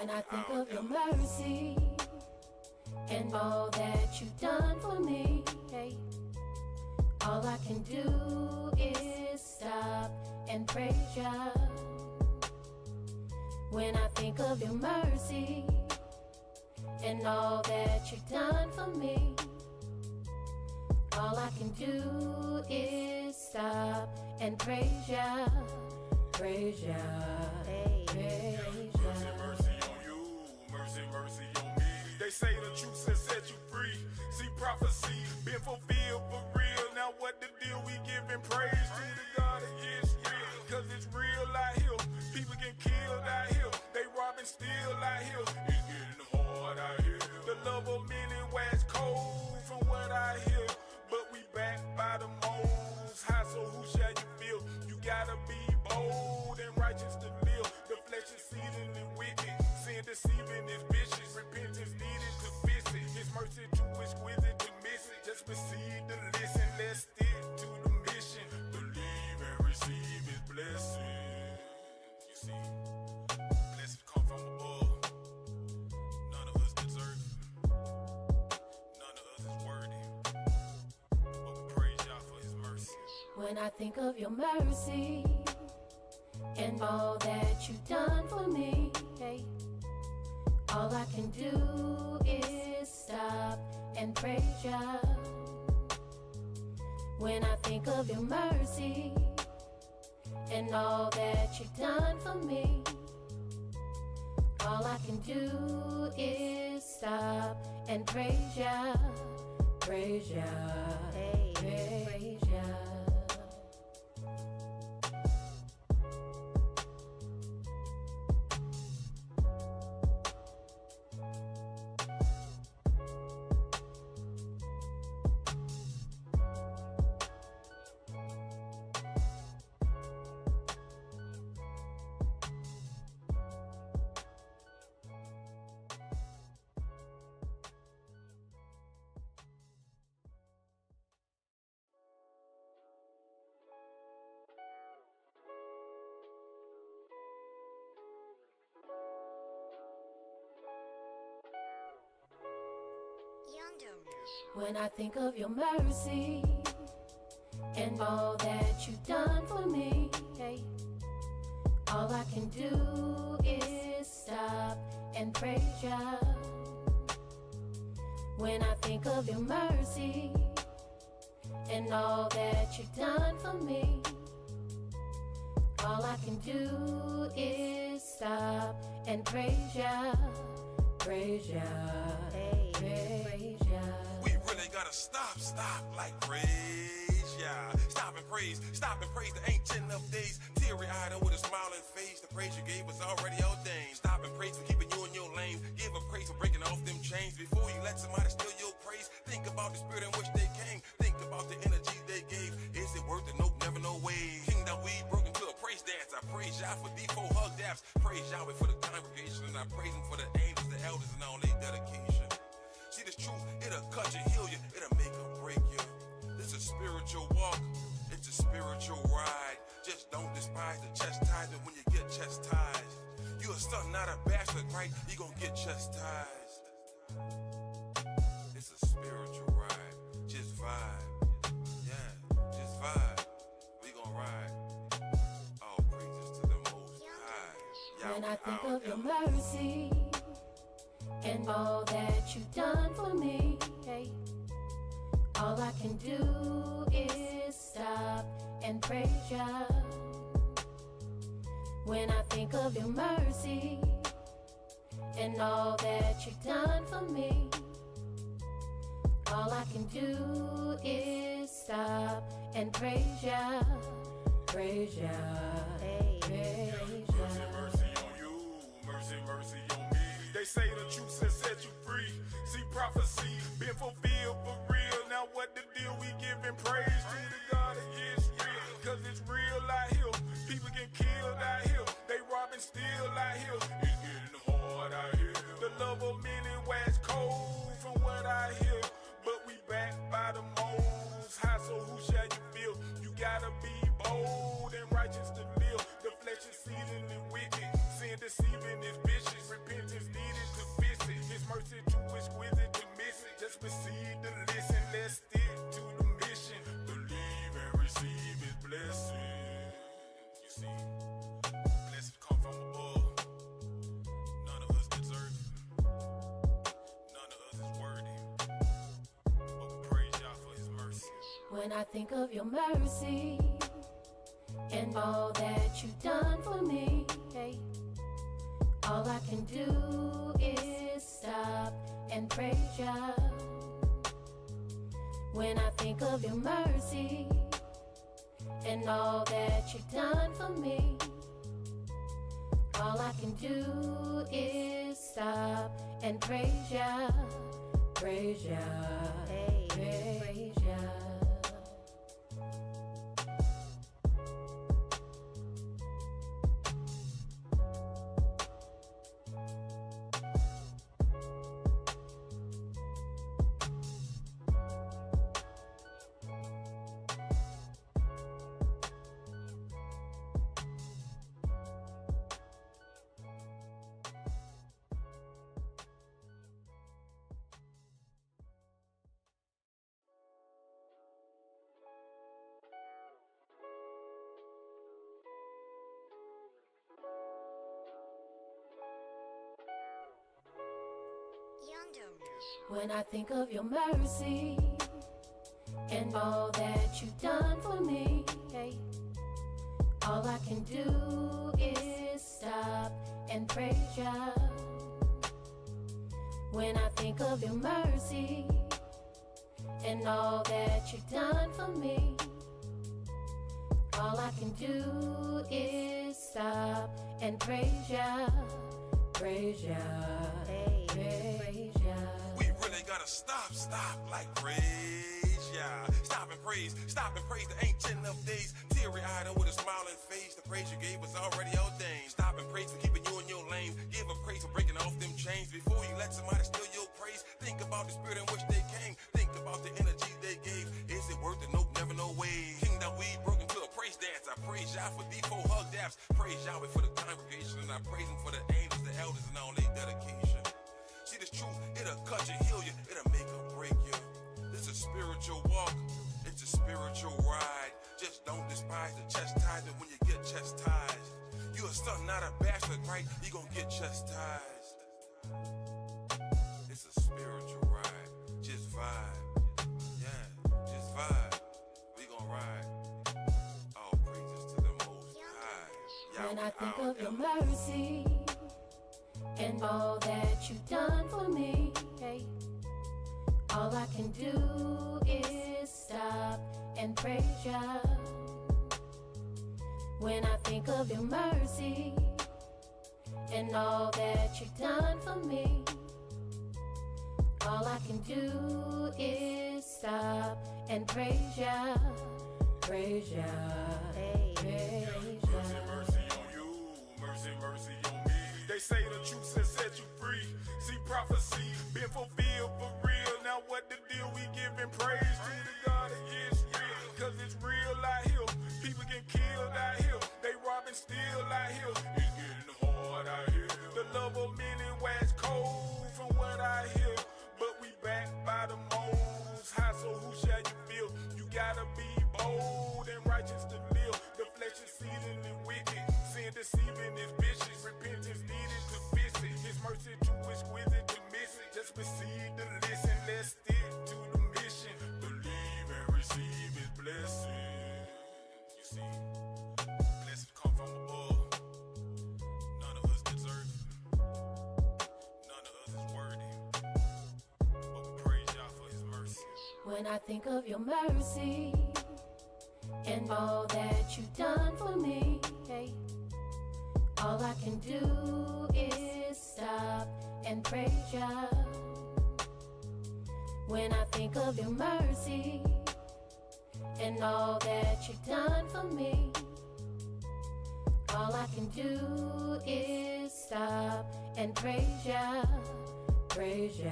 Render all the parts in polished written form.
When I think of your mercy and all that you've done for me, hey, all I can do is stop and praise ya. When I think of your mercy and all that you've done for me, all I can do is stop and praise ya, praise ya, praise ya. Mercy on you, mercy on me. They say the truth has set you free. See prophecy been fulfilled for real. Now what the deal? We giving praise to the God of Yisrael, cause it's real out here. People get killed out here. They robbing still out here. It's getting hard out here. The love of many wax cold from what I hear. But we back by the Most High, so who shall you feel? You gotta be bold and righteous to live. The flesh is seething and wicked. Sin deceiving is vicious. Repentance needed to fix it. His mercy too exquisite to miss it. Just proceed to listen. Let's stick to the mission. Believe and receive his blessing. You see, blessings come from above. None of us deserve it. None of us is worthy. But we praise y'all for his mercy. When I think of your mercy and all that you've done for me, hey, all I can do is stop and praise ya. When I think of your mercy and all that you've done for me, all I can do is stop and praise ya, praise ya, praise ya. When I think of your mercy and all that you've done for me, hey, all I can do is stop and praise ya. When I think of your mercy and all that you've done for me, all I can do is stop and praise ya, praise ya, praise ya. We really gotta stop like praise, yeah. Stop and praise the ancient of days. Teary-eyed and with a smiling face, the praise you gave was already ordained. Stop and praise for keeping you in your lane. Give a praise for breaking off them chains. Before you let somebody steal your praise, think about the spirit in which they came. Think about the energy they gave. Is it worth it? Nope, never no way. Kingdom we broke into a praise dance. I praise y'all for D4 hug daps. Praise Yahweh for the congregation, and I praise him for the angels, the elders, and all their dedication. See this truth, it'll cut you, heal you, it'll make or break you. This is a spiritual walk, it's a spiritual ride. Just don't despise the chastisement when you get chastised. You a son, not a bastard, right? You gon' get chastised. It's a spiritual ride, just vibe. Yeah, just vibe. We gon' ride. All praises to the Most High. When I think of your mercy and all that you've done for me, hey, all I can do is stop and praise ya. When I think of your mercy and all that you've done for me, all I can do is stop and praise ya, praise ya, praise ya. Mercy on you, mercy on me. They say the truth has set you free. See prophecy been fulfilled for real. Now what the deal? We giving praise to the God of Yisrael, cause it's real out here. People get killed out here. They robbing still out here. It's getting hard out here. The love of many wax cold from what I hear. But we back by the Most High, so who shall you feel? You gotta be bold and righteous to live. The flesh is seething and wicked. Sin deceiving is vicious. Repentance When I think of your mercy and all that you've done for me, hey, all I can do is stop and praise ya. When I think of your mercy and all that you've done for me, all I can do is stop and praise ya, praise ya, hey, praise ya. When I think of your mercy and all that you've done for me, hey, all I can do is stop and praise ya. When I think of your mercy and all that you've done for me, all I can do is stop and praise ya, praise ya, hey, praise ya. We really gotta stop, like praise ya. Stop and praise the ancient of days. Teary-eyed and with a smiling face, the praise you gave was already ordained. Stop and praise for keeping you in your lane. Give a praise for breaking off them chains. Before you let somebody steal your praise, think about the spirit in which they came. Think about the energy they gave. Is it worth it? Nope, never, no way. Kingdom we broke into a praise dance. I praise y'all for D4 hug daps. Praise Yahweh for the congregation, and I praise him for the angels, the elders, and all their dedication. See this truth, it'll cut you, heal you, it'll make or break you. It's a spiritual walk, it's a spiritual ride. Just don't despise the chastisement when you get chastised. You a son, not a bastard, right? You gon' get chastised. It's a spiritual ride, just vibe. Yeah, just vibe. We gon' ride. All praises to the Most High. When I think of your mercy and all that you've done for me, hey, all I can do is stop and praise ya. When I think of your mercy and all that you've done for me, all I can do is stop and praise ya, praise ya, hey, praise ya. Mercy, mercy on you, mercy, mercy on me. They say the truth has set you free. See prophecy been fulfilled for real. Now what the deal? We giving praise to the God of Yisrael. Cause it's real out here. People get killed out here. They robbing still out here. It's getting hard out here. The love of many wax cold from what I hear. But we backed by the Most High, so who shall you feel? You gotta be bold and righteous to live. The flesh is seething and wicked. Sin deceiving is vicious. Repentance needed to fix it. His mercy too exquisite to miss it. Just proceed to listen. Let's stick to the mission. Believe and receive his blessing. You see, blessings come from above. None of us deserve it. None of us is worthy. But we praise y'all for his mercy. When I think of your mercy and all that you've done for me, hey, all I can do is stop and praise ya. When I think of your mercy and all that you've done for me, all I can do is stop and praise ya, praise ya,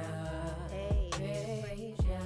hey, praise ya.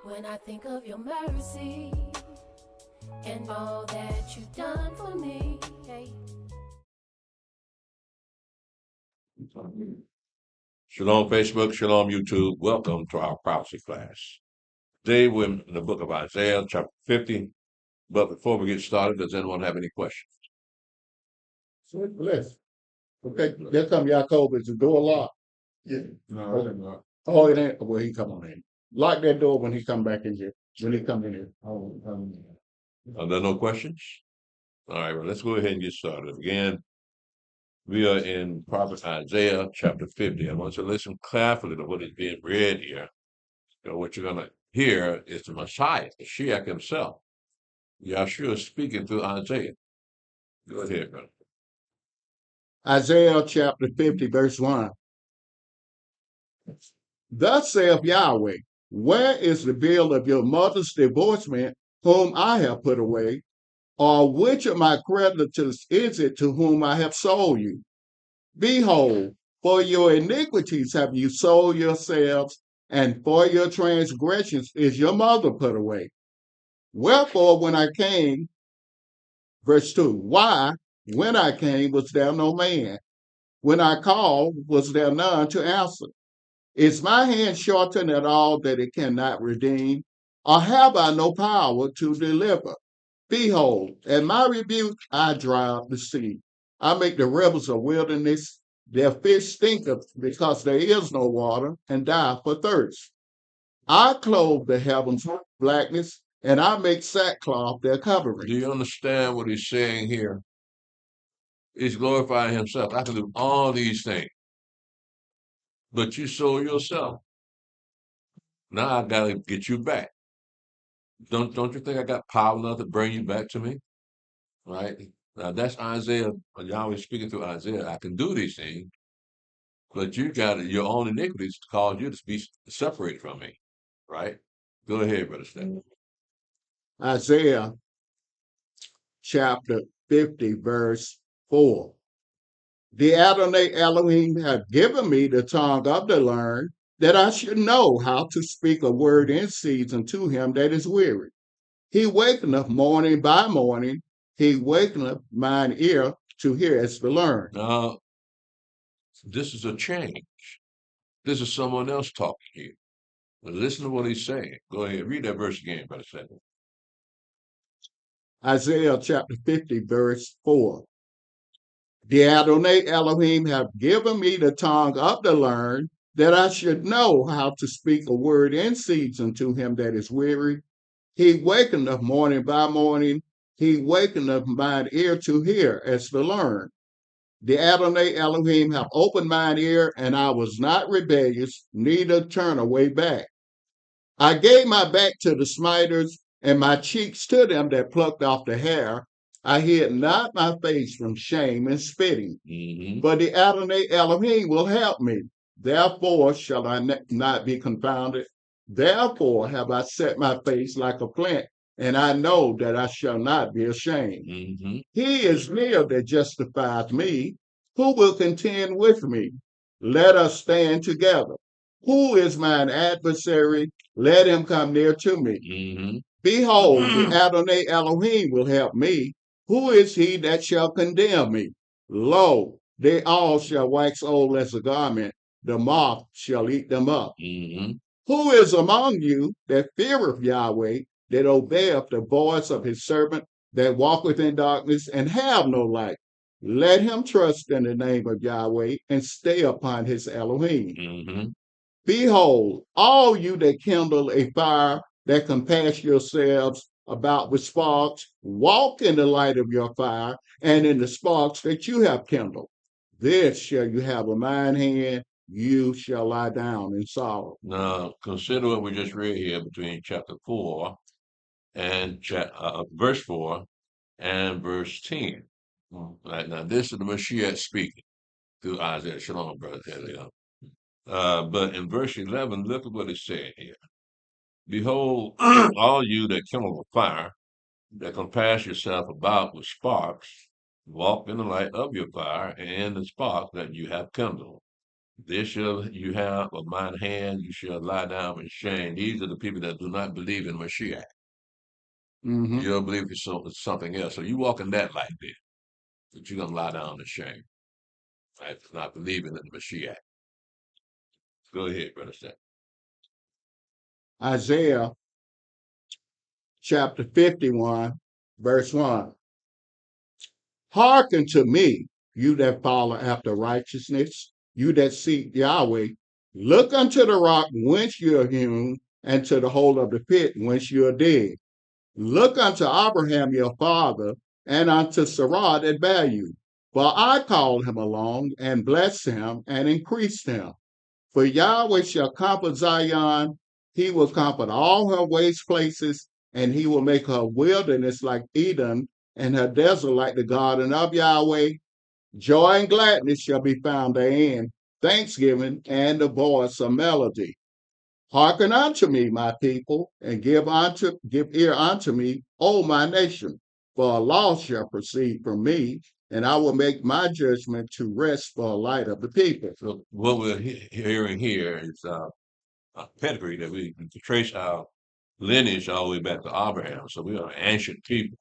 When I think of your mercy and all that you've done for me. Hey. Shalom Facebook, Shalom YouTube. Welcome to our prophecy class. Today we're in the book of Isaiah, chapter 50. But before we get started, does anyone have any questions? So bless. Okay, there come Yaakov. Is the door locked? Yeah. No, it ain't locked. Oh, it ain't. Well, he come on in. Lock that door when he come back in here. When he come in here. Oh, Are there no questions? All right, well, let's go ahead and get started. Again, we are in prophet Isaiah, chapter 50. I want you to listen carefully to what is being read here. So what you're going to hear is the Messiah, the Mashiach himself. Yahshua is speaking through Isaiah. Go ahead, brother. Isaiah chapter 50, verse 1. Thus saith Yahweh, where is the bill of your mother's divorcement, whom I have put away? Or which of my creditors is it to whom I have sold you? Behold, for your iniquities have you sold yourselves, and for your transgressions is your mother put away. Wherefore, when I came, verse 2, why, when I came, was there no man? When I called, was there none to answer? Is my hand shortened at all that it cannot redeem? Or have I no power to deliver? Behold, at my rebuke I dry up the sea. I make the rivers a wilderness. Their fish stinketh because there is no water, and die for thirst. I clothe the heavens with blackness, and I make sackcloth their covering. Do you understand what he's saying here? He's glorifying himself. I can do all these things, but you sold yourself. Now I got to get you back. Don't you think I got power enough to bring you back to me? Right? Now that's Isaiah. Yahweh speaking through Isaiah. I can do these things, but you got your own iniquities to cause you to be separated from me. Right? Go ahead, brother Stephen. Isaiah chapter 50, verse 4. The Adonai Elohim have given me the tongue of the learned, that I should know how to speak a word in season to him that is weary. He wakeneth morning by morning, he wakeneth mine ear to hear as to learn. Now, this is a change. This is someone else talking here. But listen to what he's saying. Go ahead, read that verse again, brother Stephen. Isaiah chapter 50, verse 4. The Adonai Elohim have given me the tongue of the learned, that I should know how to speak a word in season to him that is weary. He wakeneth morning by morning, he wakeneth mine ear to hear as to learn. The Adonai Elohim have opened mine ear, and I was not rebellious, neither turn away back. I gave my back to the smiters, and my cheeks to them that plucked off the hair. I hid not my face from shame and spitting. But the Adonai Elohim will help me. Therefore shall I not be confounded. Therefore have I set my face like a flint, and I know that I shall not be ashamed. He is near that justifies me. Who will contend with me? Let us stand together. Who is mine adversary? Let him come near to me. Behold, the Adonai Elohim will help me. Who is he that shall condemn me? Lo, they all shall wax old as a garment. The moth shall eat them up. Who is among you that feareth Yahweh, that obeyeth the voice of his servant, that walketh in darkness and have no light? Let him trust in the name of Yahweh and stay upon his Elohim. Behold, all you that kindle a fire, that compass yourselves about with sparks, walk in the light of your fire, and in the sparks that you have kindled. This shall you have a mine hand, you shall lie down in sorrow. Now, consider what we just read here between chapter 4 and verse 4 and verse 10. Right, now, this is the Mashiach speaking through Isaiah. Shalom, brother. But in verse 11, look at what it said here. Behold, all you that kindle a fire, that compass yourself about with sparks, walk in the light of your fire and the spark that you have kindled. This shall you have of mine hand, you shall lie down in shame. These are the people that do not believe in Mashiach. Mm-hmm. You don't believe it's something else. So you walk in that light there, that you're going to lie down in shame. Right? For not believing in the Mashiach. Go ahead, Brother Seth. Isaiah chapter 51, verse 1. Hearken to me, you that follow after righteousness, you that seek Yahweh. Look unto the rock whence you are hewn, and to the hole of the pit whence you are dead. Look unto Abraham your father, and unto Sarah that bare you. For I called him along, and blessed him, and increased him. For Yahweh shall comfort Zion, he will comfort all her waste places, and he will make her wilderness like Eden, and her desert like the garden of Yahweh. Joy and gladness shall be found therein, thanksgiving and the voice of melody. Hearken unto me, my people, and give ear unto me, O my nation. For a law shall proceed from me, and I will make my judgment to rest for a light of the people. So what we're hearing here is a pedigree that we can trace our lineage all the way back to Abraham. So we are ancient people.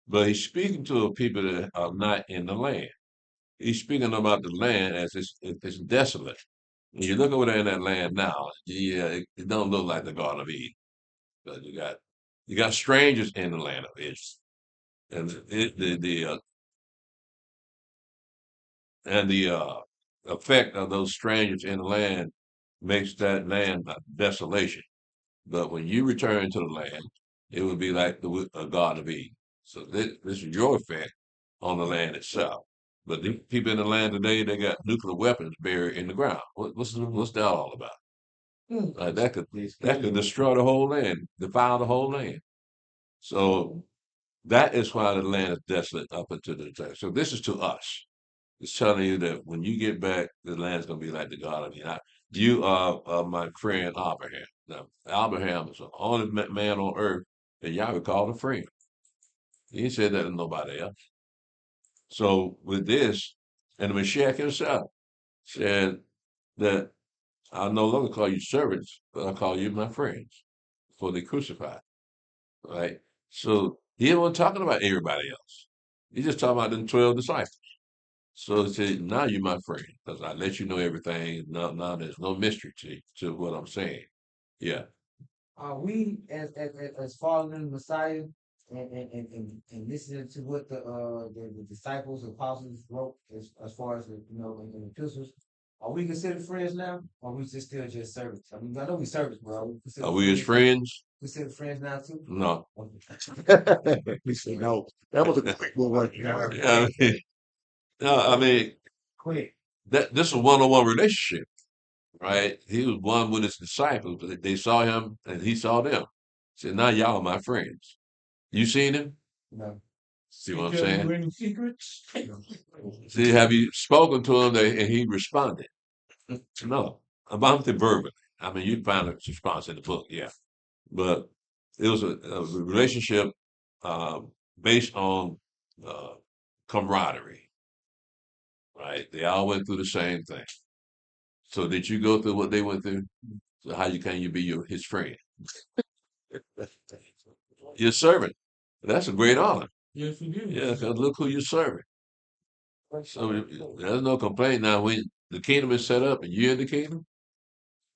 But he's speaking to a people that are not in the land. He's speaking about the land as it's desolate. When you look over there in that land now, yeah, it don't look like the Garden of Eden. But you got strangers in the land of Israel, and the effect of those strangers in the land makes that land a desolation. But when you return to the land, it would be like the Garden of Eden. So this is your effect on the land itself. But the people in the land today, they got nuclear weapons buried in the ground. What's that all about? That could destroy the whole land, defile the whole land. So that is why the land is desolate up until the time. So this is to us. It's telling you that when you get back, the land's going to be like the God of you. You are my friend Abraham. Now, Abraham is the only man on earth that Yahweh called a friend. He didn't say that to nobody else. So with this, and the Mashiach himself said that I'll no longer call you servants, but I'll call you my friends before they crucified. Right? So he wasn't talking about everybody else. He's just talking about them 12 disciples. So he said, now you're my friend, because I let you know everything. Now there's no mystery to what I'm saying. Yeah. Are we as following the Messiah and listening to what the disciples, apostles wrote as far as in the epistles? Are we considered friends now, or are we still just servants? I mean, I know we servants, bro. Are we his friends? Considered friends now too? No. He said, no, that was a quick one. Yeah, I mean, no, I mean Quick. this is a one-on-one relationship, right? He was one with his disciples. They saw him and he saw them. He said, now y'all are my friends. You seen him? No. See what I'm saying? Any secrets? See, have you spoken to him and he responded? No. About the verbally. I mean, you'd find a response in the book, yeah. But it was a relationship based on uh, camaraderie, right? They all went through the same thing. So did you go through what they went through? So how can you be his friend? Your servant. That's a great honor. Yes, we do. Yeah, because look who you're serving. So there's no complaint now when the kingdom is set up and you're in the kingdom.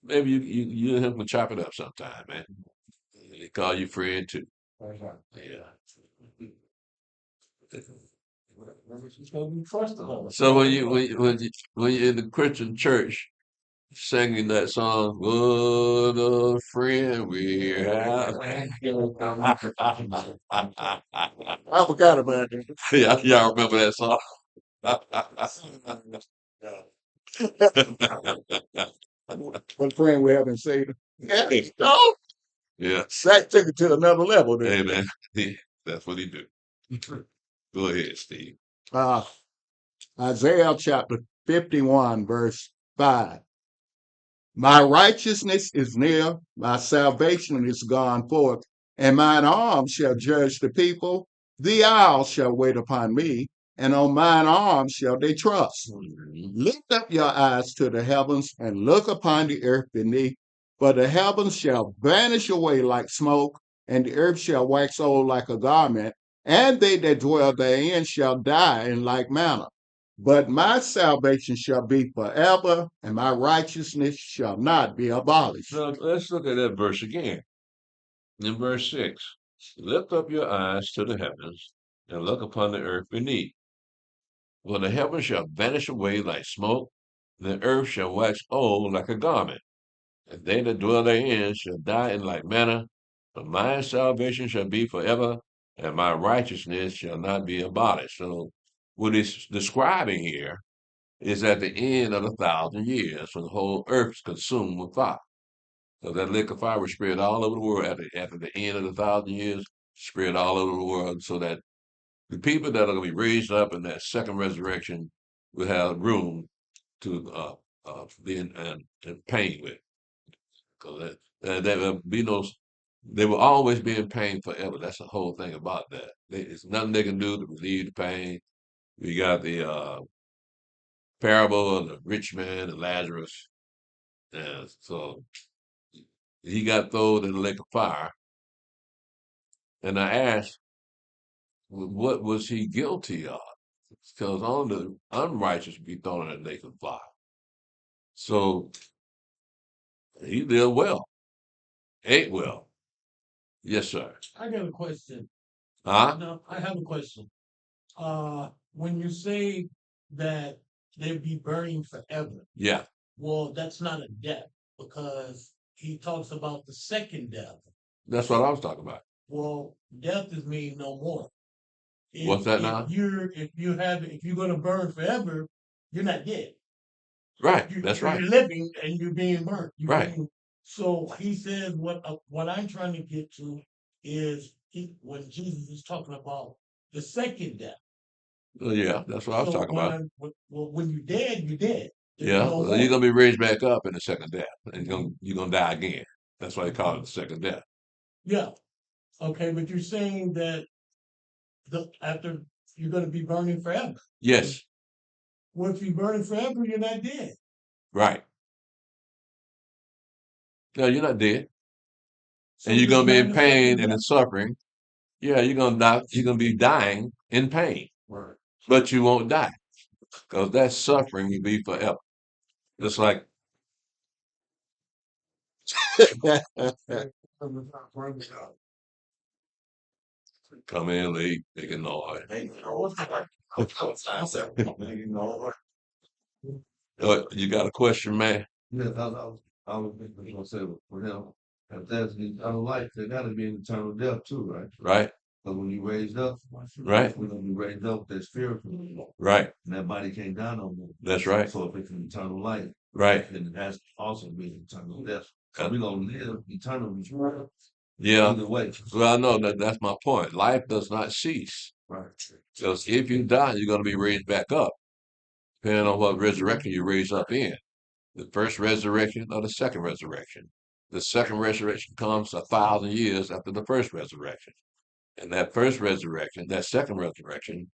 Maybe you and him can chop it up sometime, man. They call you friend too. Yeah. So when you're in the Christian church singing that song, "What a friend we have." I forgot about it. Yeah, y'all remember that song? One friend we haven't seen. Yeah, no. Yeah. That took it to another level Hey then. man, that's what he do. Go ahead, Steve. Uh, Isaiah chapter 51, verse 5. My righteousness is near, my salvation is gone forth, and mine arm shall judge the people. The isle shall wait upon me, and on mine arm shall they trust. Mhm. Lift up your eyes to the heavens and look upon the earth beneath, for the heavens shall vanish away like smoke, and the earth shall wax old like a garment, and they that dwell therein shall die in like manner. But my salvation shall be forever, and my righteousness shall not be abolished. So let's look at that verse again. In verse 6, lift up your eyes to the heavens and look upon the earth beneath. For the heavens shall vanish away like smoke, the earth shall wax old like a garment, and they that dwell therein shall die in like manner. But my salvation shall be forever, and my righteousness shall not be abolished. So, what he's describing here is at the end of 1,000 years, when the whole earth is consumed with fire. So that lake of fire was spread all over the world after the end of 1,000 years, spread all over the world, so that the people that are going to be raised up in that second resurrection will have room to be in pain with. Because there will be no, they will always be in pain forever. That's the whole thing about that. It's nothing they can do to relieve the pain. We got the parable of the rich man and Lazarus. And so he got thrown in the lake of fire. And I asked, what was he guilty of? Because only the unrighteous be thrown in the lake of fire. So he did well, ate well. Yes, sir. I got a question. Huh? No, I have a question. When you say that they'll be burning forever, Yeah, well, that's not a death because he talks about the second death. that's what I was talking about. Well, death is mean no more. What's that now? If you're gonna burn forever, you're not dead. Right, that's right. You're living and you're being burnt. Right. So he says what I'm trying to get to is when Jesus is talking about the second death. Well, yeah, that's what I was So talking about. when you're dead, you're dead. There's Yeah, no well, you're more. gonna be raised back up in the second death, and you're gonna die again. That's why they call it the second death. Yeah. Okay, but you're saying that after you're going to be burning forever. Yes, Well, if you're burning forever, you're not dead. right. No, you're not dead, So and you're there's gonna be not in a second pain and death. in suffering. Yeah, you're gonna die. You're gonna be dying in pain, Right. but you won't die because that suffering will be forever. Just like come in late, making noise. You got a question, man? Yeah, I was gonna say for him, if there's the eternal life, there gotta be an eternal death too, right? Right, But when you raised up, right, when you raised up, that's spiritual, right. and that body can't die no more. That's right. So if it's an eternal life, Right. then it has to also be an eternal death. So we gonna live eternally. Yeah. Either way. Well, I know that's my point. Life does not cease. Right. Because if you die, you're going to be raised back up, depending on what resurrection you raise up in. The first resurrection or the second resurrection. The second resurrection comes 1,000 years after the first resurrection. And that first resurrection, that second resurrection,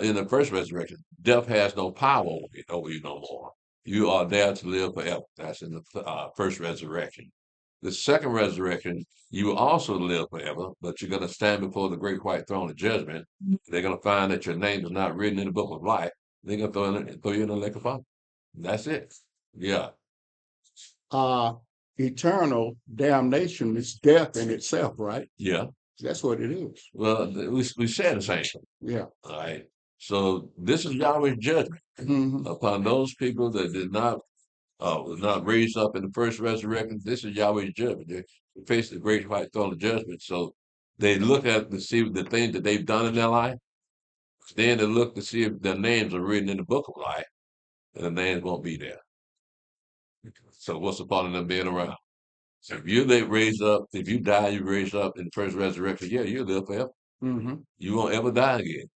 in the first resurrection, death has no power over you no more. You are there to live forever. That's in the first resurrection. The second resurrection, you will also live forever, but you're going to stand before the great white throne of judgment. They're going to find that your name is not written in the book of life. They're going to throw you in the lake of fire. That's it. Yeah. Eternal damnation is death in itself, right? Yeah. That's what it is. Well, we said the same thing. Yeah. All right. So this is Yahweh's judgment Mhm. upon those people that was not raised up in the first resurrection. This is Yahweh's judgment. They face the great white throne of judgment. So they look at to see the things that they've done in their life. Then they look to see if their names are written in the book of life, and the names won't be there. So what's the point of them being around? So if you if you die, you raised up in the first resurrection, yeah, you'll live forever. Mhm. You won't ever die again.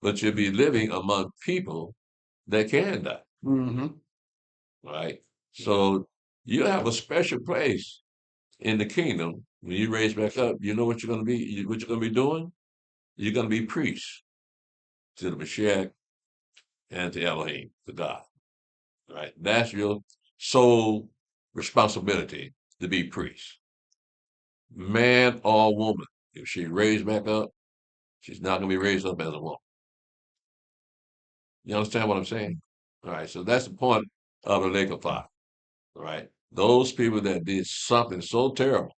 But you'll be living among people that can die. Mhm. Right? So you have a special place in the kingdom. When you raise back up, you know what you're going to be. What you're going to be doing? You're going to be priests. to the Mashiach, and to Elohim, to God. Right? That's your sole responsibility to be priest. Man or woman. If she raised back up, she's not going to be raised up as a woman. You understand what I'm saying? All right. So that's the point of the lake of fire. All right. Those people that did something so terrible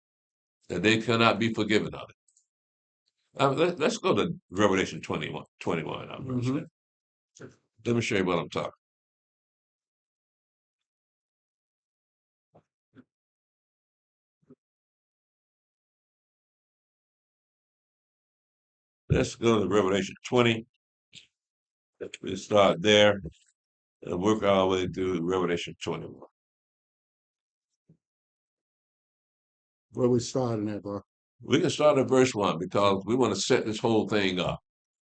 that they cannot be forgiven of it. Let's go to Revelation 21. Mhm. Let me show you what I'm talking. Let's go to Revelation 20. We start there and work our way through Revelation 21. Where we starting at, bro? We can start at verse 1 because we want to set this whole thing up.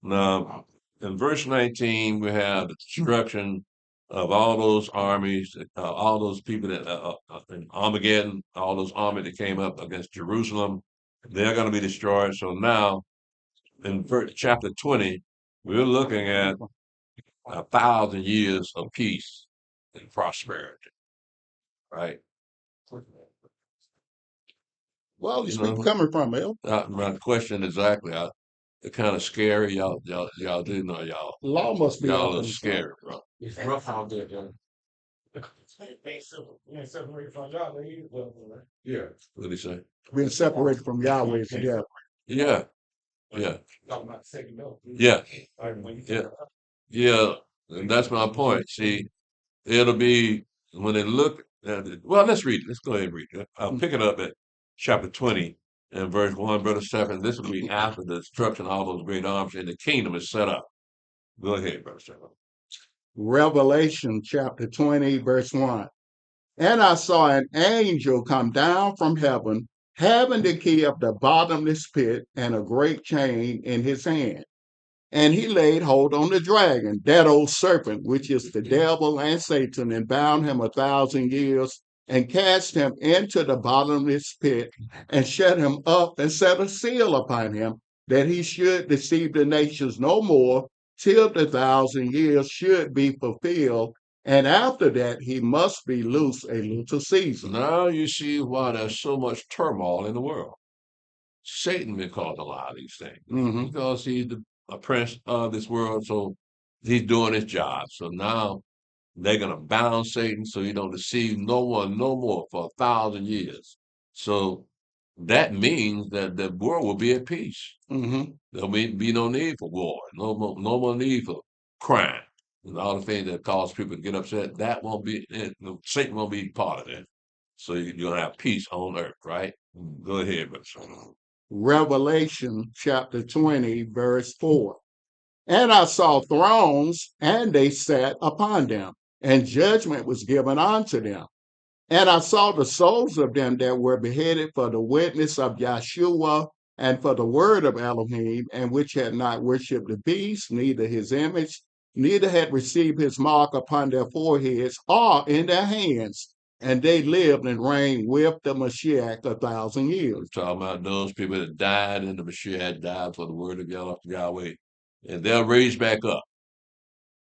Now, in verse 19, we have the destruction of all those armies, all those people that in Armageddon, all those armies that came up against Jerusalem. They're going to be destroyed. So now, in chapter 20, we're looking at 1,000 years of peace and prosperity, right? Well, You it's know, coming from, El. my question exactly. It's kind of scary. Y'all do know Law must be y'all up are in scary, bro. It's rough out there, yo. Separated from y'all, yeah. What did he say? being separated from Yahweh. Yeah. Yeah, yeah, Talking about the second milk. yeah, When you yeah, yeah. And that's my point. See, it'll be when they look at it. Well, let's read it. Let's go ahead and read it. I'll pick it up at chapter 20 and verse 1, brother Stephen. This will be after the destruction of all those great arms and the kingdom is set up. Go ahead, brother Stephen. Revelation chapter 20, verse 1. And I saw an angel come down from heaven, having the key of the bottomless pit and a great chain in his hand. And he laid hold on the dragon, that old serpent, which is the devil and Satan, and bound him 1,000 years, and cast him into the bottomless pit, and shut him up, and set a seal upon him, that he should deceive the nations no more, till the 1,000 years should be fulfilled. And after that, he must be loose a little season. Now you see why there's so much turmoil in the world. Satan been causing a lot of these things because he's the prince of this world, so he's doing his job. So now they're gonna bound Satan so he don't deceive no one no more for 1,000 years. So that means that the world will be at peace. There'll be no need for war, no more need for crime, and all the things that cause people to get upset. That won't be it. Satan won't be part of that. So you're gonna have peace on earth, right? Go ahead, brother. Revelation chapter 20, verse 4. And I saw thrones, and they sat upon them, and judgment was given unto them. And I saw the souls of them that were beheaded for the witness of Yahshua and for the word of Elohim, and which had not worshipped the beast, neither his image, neither had received his mark upon their foreheads or in their hands. And they lived and reigned with the Mashiach 1,000 We're years. talking about those people that died in the Mashiach, died for the word of Yahweh, and they'll raise back up,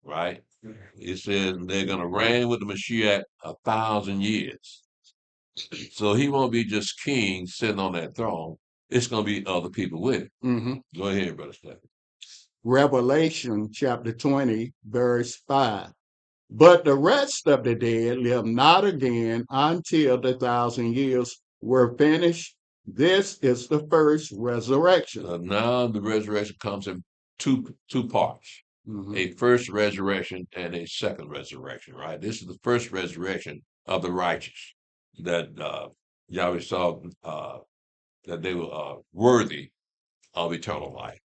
right? It says they're going to reign with the Mashiach 1,000 years. So he won't be just king sitting on that throne. It's going to be other people with him. Go ahead, brother Stephen. Revelation chapter 20, verse 5. But the rest of the dead live not again until the 1,000 years were finished. This is the first resurrection. Now the resurrection comes in two parts. A first resurrection and a second resurrection, right? This is the first resurrection of the righteous that Yahweh saw that they were worthy of eternal life.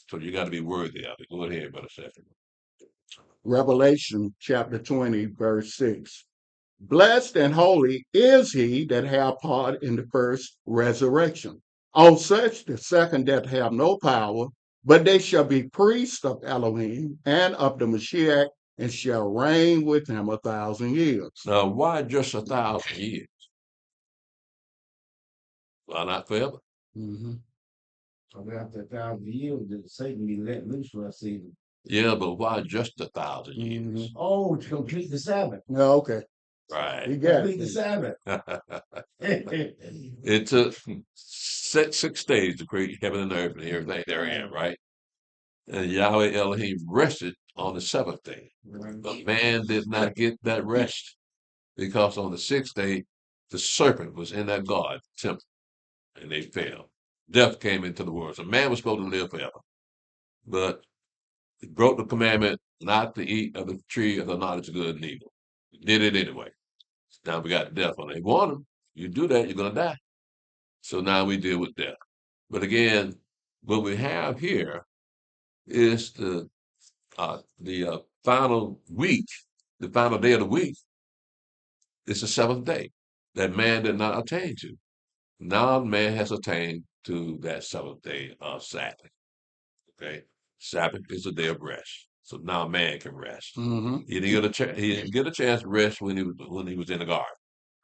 So you got to be worthy of it. Go ahead, brother Stephen. Revelation chapter 20, verse 6. Blessed and holy is he that have part in the first resurrection. On such the second that have no power, but they shall be priests of Elohim and of the Mashiach, and shall reign with him 1,000 years. Now, why just 1,000 years? Why not forever? So after 1,000 years, Satan be let loose for a season. Yeah, but why just 1,000 years? Oh, to complete the Sabbath. No, okay. You Right. got Complete the it. Sabbath. It took 6 days to create heaven and earth and everything therein, right? And Yahweh Elohim rested on the seventh day. But man did not get that rest because on the sixth day, the serpent was in that God temple and they fell. Death came into the world. So man was supposed to live forever. But he broke the commandment not to eat of the tree of the knowledge of good and evil. He did it anyway. Now we got death on it. He warned him, you do that, you're going to die. So now we deal with death. But again, what we have here is the final week, the final day of the week. It's the seventh day that man did not attain to. Now man has attained to that seventh day of Sabbath. Okay, Sabbath is a day of rest. So now man can rest. Mm-hmm. He didn't get a chance to rest when he was in the garden.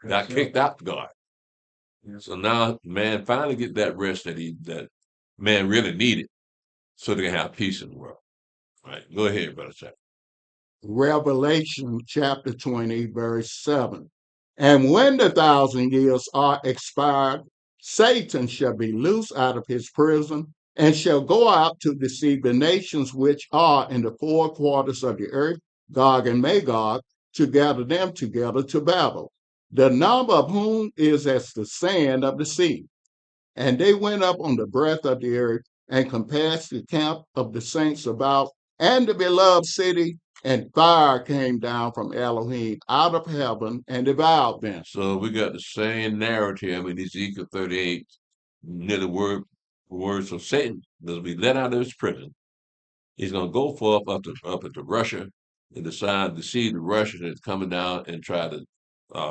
Got kicked out the garden. So now man finally get that rest that man really needed, so they can have peace in the world. Right? Go ahead, brother Chuck. Revelation chapter 20, verse 7. And when the 1,000 years are expired, Satan shall be loosed out of his prison and shall go out to deceive the nations which are in the four quarters of the earth, Gog and Magog, to gather them together to battle, the number of whom is as the sand of the sea. And they went up on the breadth of the earth and compassed the camp of the saints about and the beloved city, and fire came down from Elohim out of heaven and devoured them. So we got the same narrative in Ezekiel 38, near the words of Satan, will be let out of his prison. He's going to go forth up into Russia and decide to see the Russians that's coming down and try to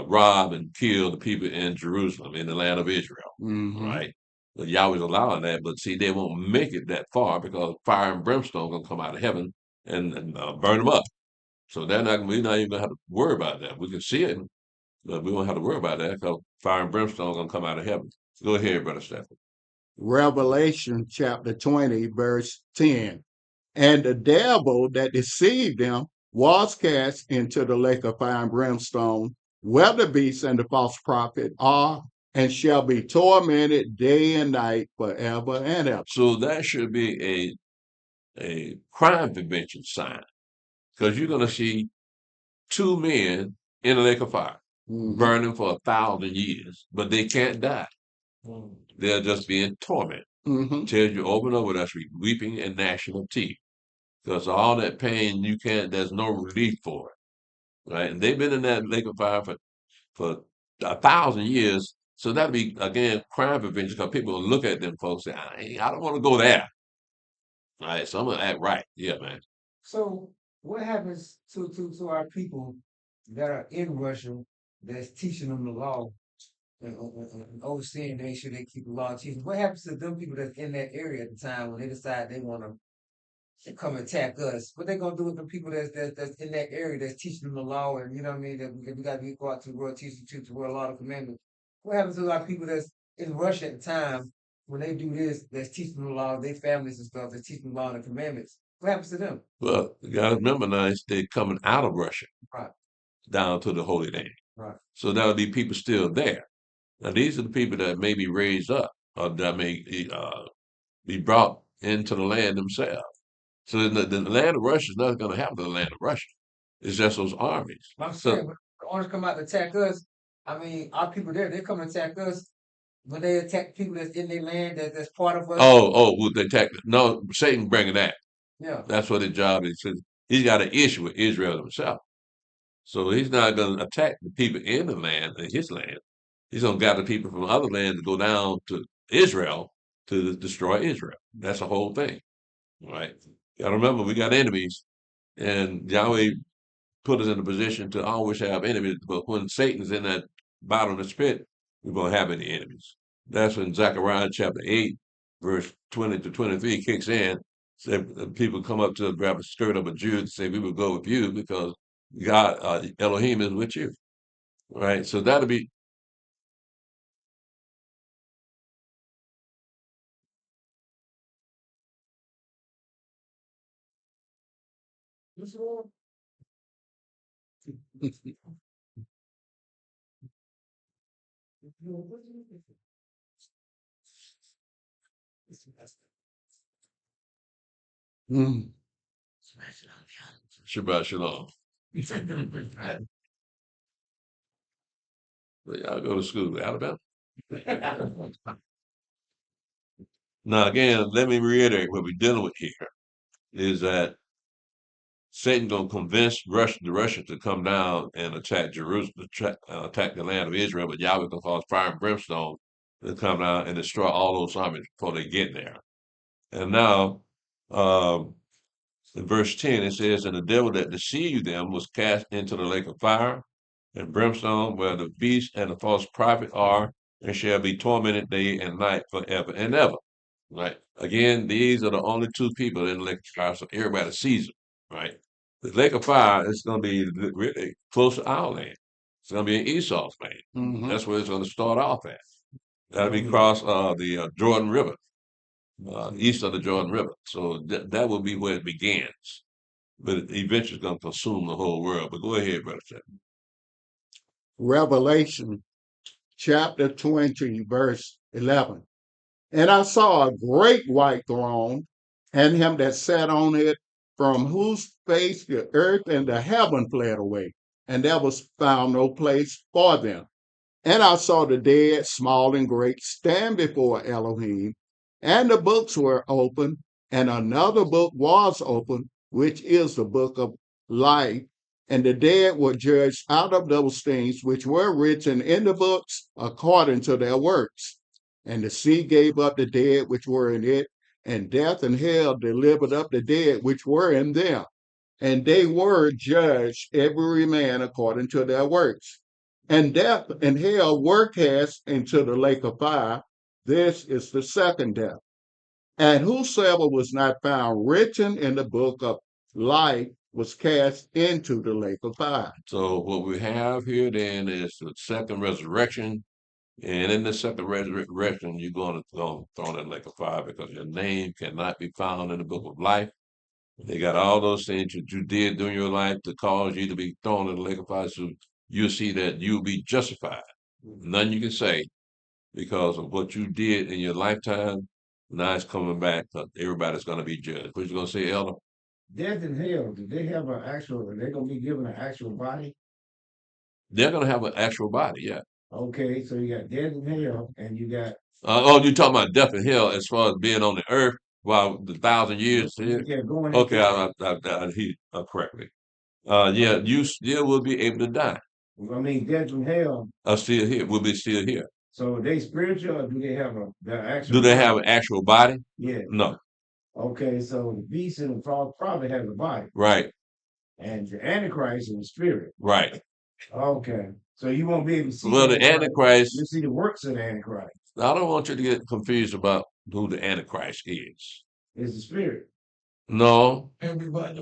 rob and kill the people in Jerusalem, in the land of Israel. Mm-hmm. Right? But Yahweh's allowing that, but see, they won't make it that far because fire and brimstone going to come out of heaven and burn them up. So we're not even going to have to worry about that. We can see it, but we won't have to worry about that because fire and brimstone going to come out of heaven. Go ahead, Brother Stephen. Revelation chapter 20, verse 10. And the devil that deceived them was cast into the lake of fire and brimstone, where the beast and the false prophet are, and shall be tormented day and night forever and ever. So that should be a crime prevention sign because you're going to see two men in a lake of fire burning for 1,000 years, but they can't die. They're just being tormented. Tells you over and over that's weeping and gnashing of teeth because all that pain there's no relief for it, right? And they've been in that lake of fire for 1,000 years. So that'd be again crime prevention because people will look at them folks and say, I don't want to go there. All right, so I'm gonna act right. Yeah, man. So what happens to our people that are in Russia that's teaching them the law and overseeing to make sure they keep the law and teaching? What happens to them people that's in that area at the time when they decide they want to come attack us? What they gonna do with the people that's in that area that's teaching them the law and you know what I mean? That we got to go out to the world, teach the world a lot of commandments. What happens to our people that's in Russia at the time when they do this? That's teaching them the law, their families and stuff. That's teaching them the law and the commandments. What happens to them? Well, you gotta remember now they're coming out of Russia Right. down to the Holy Land. Right. So there'll be people still there. Now these are the people that may be raised up or that may be brought into the land themselves. So the land of Russia is not going to happen to the land of Russia. It's just those armies. I'm saying, when the owners come out to attack us, I mean, our people there, they come and attack us. When they attack people that's in their land, that's part of us. Oh, they attack. No, Satan bringing that. Yeah. That's what his job is. He's got an issue with Israel himself. So he's not going to attack the people in the land, in his land. He's going to gather people from other lands to go down to Israel to destroy Israel. That's the whole thing. Right? Got to remember, we got enemies, and Yahweh put us in a position to always have enemies. But when Satan's in that bottomless pit, we're going to have any enemies. That's when Zechariah chapter 8, verse 20 to 23 kicks in. Say, people come up to grab a skirt of a Jew and say, we will go with you because God, Elohim is with you. Right? So that'll be Mm. Shabbat shalom. But y'all go to school, Alabama. Now, again, let me reiterate what we're dealing with here is that Satan gonna convince the Russians to come down and attack Jerusalem, attack the land of Israel, but Yahweh gonna cause fire and brimstone to come down and destroy all those armies before they get there. And now, um, in verse 10, it says, "And the devil that deceived them was cast into the lake of fire and brimstone, where the beast and the false prophet are, and shall be tormented day and night forever and ever." Right. Again, these are the only two people in the lake of fire, so everybody sees them. Right. The lake of fire is going to be really close to our land. It's going to be in Esau's land. Mhm. That's where it's going to start off at. That'll be across the Jordan River, east of the Jordan River. So that will be where it begins. But eventually it's going to consume the whole world. But go ahead, Brother Chad. Revelation chapter 20, verse 11. And I saw a great white throne, and him that sat on it, from whose face the earth and the heaven fled away, and there was found no place for them. And I saw the dead, small and great, stand before Elohim, and the books were open, and another book was open, which is the book of life. And the dead were judged out of those things which were written in the books according to their works. And the sea gave up the dead which were in it, and death and hell delivered up the dead which were in them. And they were judged, every man according to their works. And death and hell were cast into the lake of fire. This is the second death. And whosoever was not found written in the book of life was cast into the lake of fire. So what we have here then is the second resurrection. And in the second resurrection, you're going to throw in the lake of fire because your name cannot be found in the book of life. They got all those things that you did during your life to cause you to be thrown in the lake of fire. So you'll see that you'll be justified. None you can say because of what you did in your lifetime. Now it's coming back. Everybody's going to be judged. What you going to say, Elder? Death and hell, do they have an actual, are they gonna be given an actual body? They're going to have an actual body, yeah. Okay, so you got death and hell, and you got Oh, you're talking about death and hell as far as being on the earth while the 1,000 years here? yeah, going Okay, into, he correctly. Yeah, you still will be able to die. I mean, death and hell. Still here. Will be still here. So are they spiritual, or do they have the actual? Do they have an actual body? Yeah. No. Okay, so the beast and the false prophet has a body, Right. and the Antichrist is a spirit. Right. Okay, so you won't be able to see. Well, the Antichrist. You see the works of the Antichrist. I don't want you to get confused about who the Antichrist is. It's the spirit. No. Everybody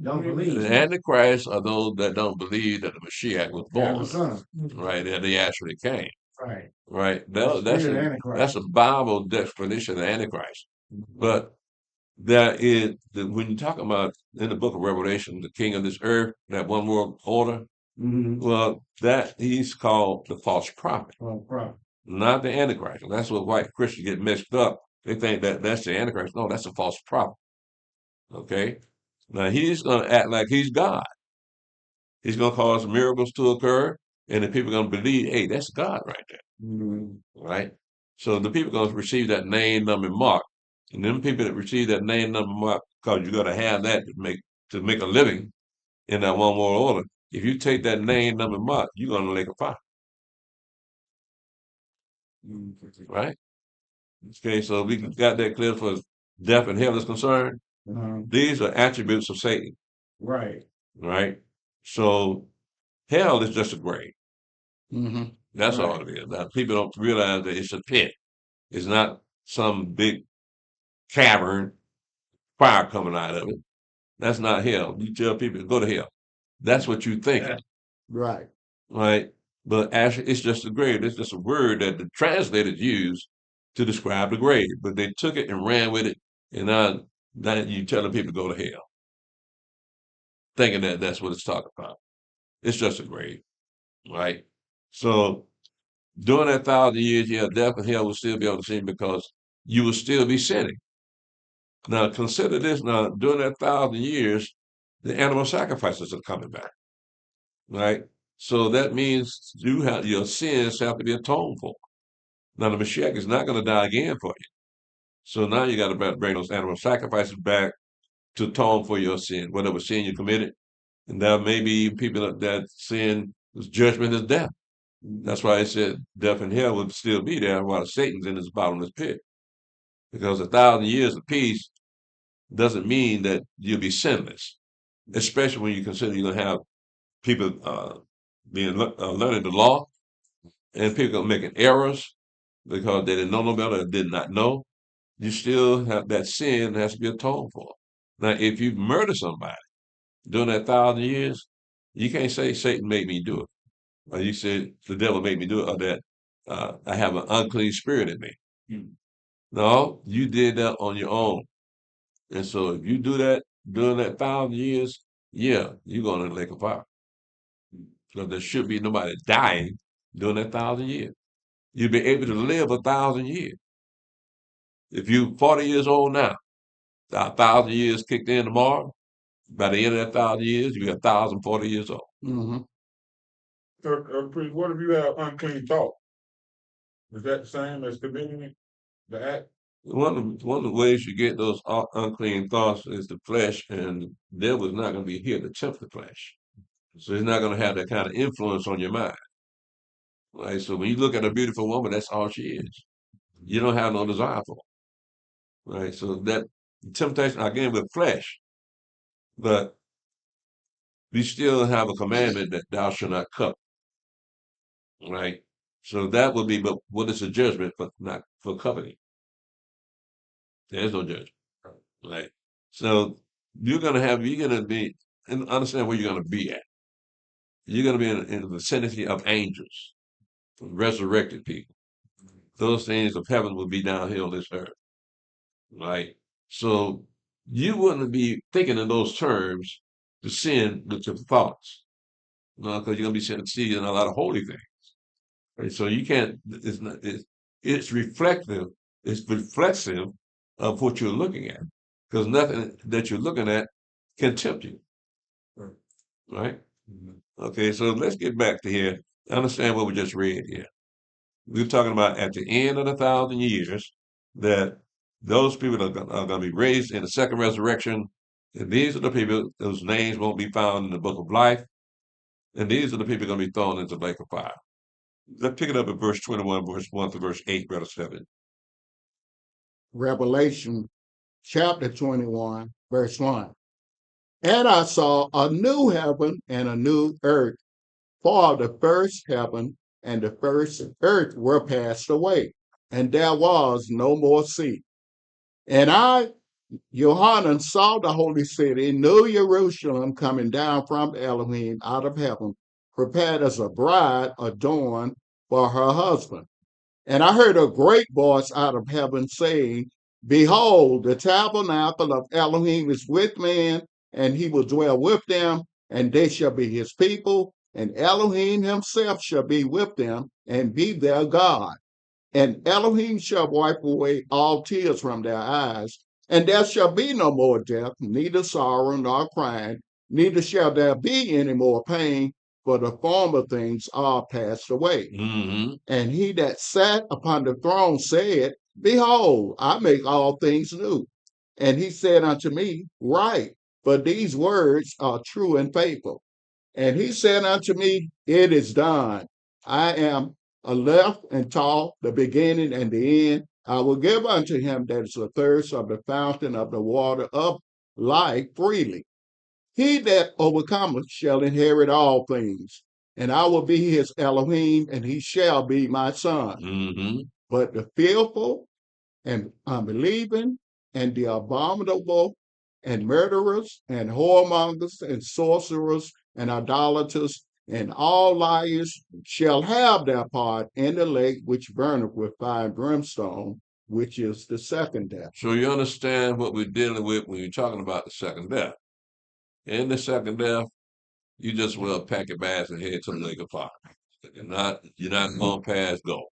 Don't believe. The Antichrist are those that don't believe that the Mashiach was Have born. a son. Right. And he actually came. Right. Right. The That's spirit of a Antichrist. that's a Bible definition of Antichrist. But there is when you talk about in the book of Revelation, the king of this earth, that one world order. Mhm. Well, that he's called the false prophet, False prophet. not the Antichrist. And that's what white Christians get mixed up. They think that that's the Antichrist. No, that's a false prophet. Okay. Now he's going to act like he's God. He's going to cause miracles to occur, and the people are going to believe, hey, that's God right there. Mhm. Right? So the people are going to receive that name, number, and mark. And them people that receive that name, number, and mark, because you got to have that to make a living in that one world order. If you take that name, number, and mark, you're going to lake of fire. Right? Okay, so we got that clear for death and hell is concerned. These are attributes of Satan. Right. Right? So hell is just a grave. Mm-hmm. That's Right. all it is. Now, people don't realize that it's a pit. It's not some big cavern, fire coming out of it. That's not hell. You tell people to go to hell. That's what you think. Right. Right? But actually, it's just a grave. It's just a word that the translators use to describe the grave. But they took it and ran with it, and now you telling people to go to hell. thinking that that's what it's talking about. It's just a grave, right? So during that 1,000 years, yeah, death and hell will still be on the scene because you will still be sinning. Now consider this: now during that 1,000 years, the animal sacrifices are coming back, right? So that means your sins have to be atoned for. Now the Mashiach is not going to die again for you. So now you got to bring those animal sacrifices back to atone for your sin, whatever sin you committed. And there may be people that sin, judgment is death. That's why it said death and hell would still be there while Satan's in his bottomless pit. Because 1,000 years of peace doesn't mean that you'll be sinless, especially when you consider you're going to have people learning the law and people making errors because they didn't know no better or did not know. You still have that sin has to be atoned for. Now, if you murder somebody during that 1,000 years, you can't say Satan made me do it, or you said the devil made me do it, or that I have an unclean spirit in me. No, you did that on your own. And so if you do that during that 1,000 years, yeah, you're going to the lake of fire. So there should be nobody dying during that 1,000 years. You'll be able to live 1,000 years. If you're 40 years old now, 1,000 years kicked in tomorrow, by the end of that 1,000 years, you'll be 1,040 years old. Mm-hmm. Priest, what if you have unclean thought? Is that the same as committing the act? One of the ways you get those unclean thoughts is the flesh, and the devil's not going to be here to tempt the flesh. So he's not going to have that kind of influence on your mind. Right? So when you look at a beautiful woman, that's all she is. You don't have no desire for her. Right? So that temptation, again, with flesh, but we still have a commandment that thou shalt not covet. Right? So that would be, but what is a judgment, but not for coveting? There's no judgment. Right? So you're going to be, and understand where you're going to be at. You're going to be in the vicinity of angels, resurrected people. Those things of heaven will be down here on this earth, right? So you wouldn't be thinking in those terms to sin with your thoughts, because you're going to be seeing a lot of holy things. Right? So you can't. It's reflective. It's reflexive of what you're looking at, because nothing that you're looking at can tempt you, right? Okay, so let's get back to here. Understand what we just read here. We're talking about at the end of the 1,000 years that those people are going to be raised in the second resurrection. And these are the people whose names won't be found in the book of life. And these are the people going to be thrown into the lake of fire. Let's pick it up at verse 21, verse 1 to verse 8, Brother 7. Revelation chapter 21, verse 1. And I saw a new heaven and a new earth, for the first heaven and the first earth were passed away, and there was no more sea. And I, Johanan, saw the holy city, New Jerusalem, coming down from Elohim out of heaven, prepared as a bride adorned for her husband. And I heard a great voice out of heaven saying, Behold, the tabernacle of Elohim is with man, and he will dwell with them, and they shall be his people, and Elohim himself shall be with them, and be their God. And Elohim shall wipe away all tears from their eyes, and there shall be no more death, neither sorrow nor crying, neither shall there be any more pain, for the former things are passed away. Mm-hmm. And he that sat upon the throne said, Behold, I make all things new. And he said unto me, Write, for these words are true and faithful. And he said unto me, It is done. I am Aleph and Tav, the beginning and the end. I will give unto him that is athirst of the fountain of the water of life freely. He that overcometh shall inherit all things, and I will be his Elohim, and he shall be my son. Mm-hmm. But the fearful and unbelieving and the abominable and murderers and whoremongers and sorcerers and idolaters and all liars shall have their part in the lake which burneth with fire and brimstone, which is the second death. So you understand what we're dealing with when you're talking about the second death. In the second death, you just will pack your bags and head to the lake of fire. You're not going past go.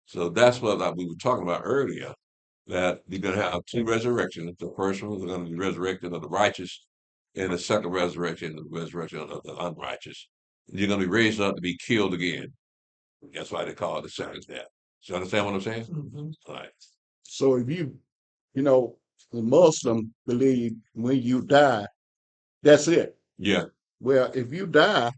So that's what we were talking about earlier, that you're going to have two resurrections. The first one is going to be resurrected of the righteous, and the second resurrection is the resurrection of the unrighteous. You're going to be raised up to be killed again. That's why they call it the second death. You understand what I'm saying? Mm-hmm. All right. So if the Muslim believe when you die, that's it. Yeah. Well, if you die,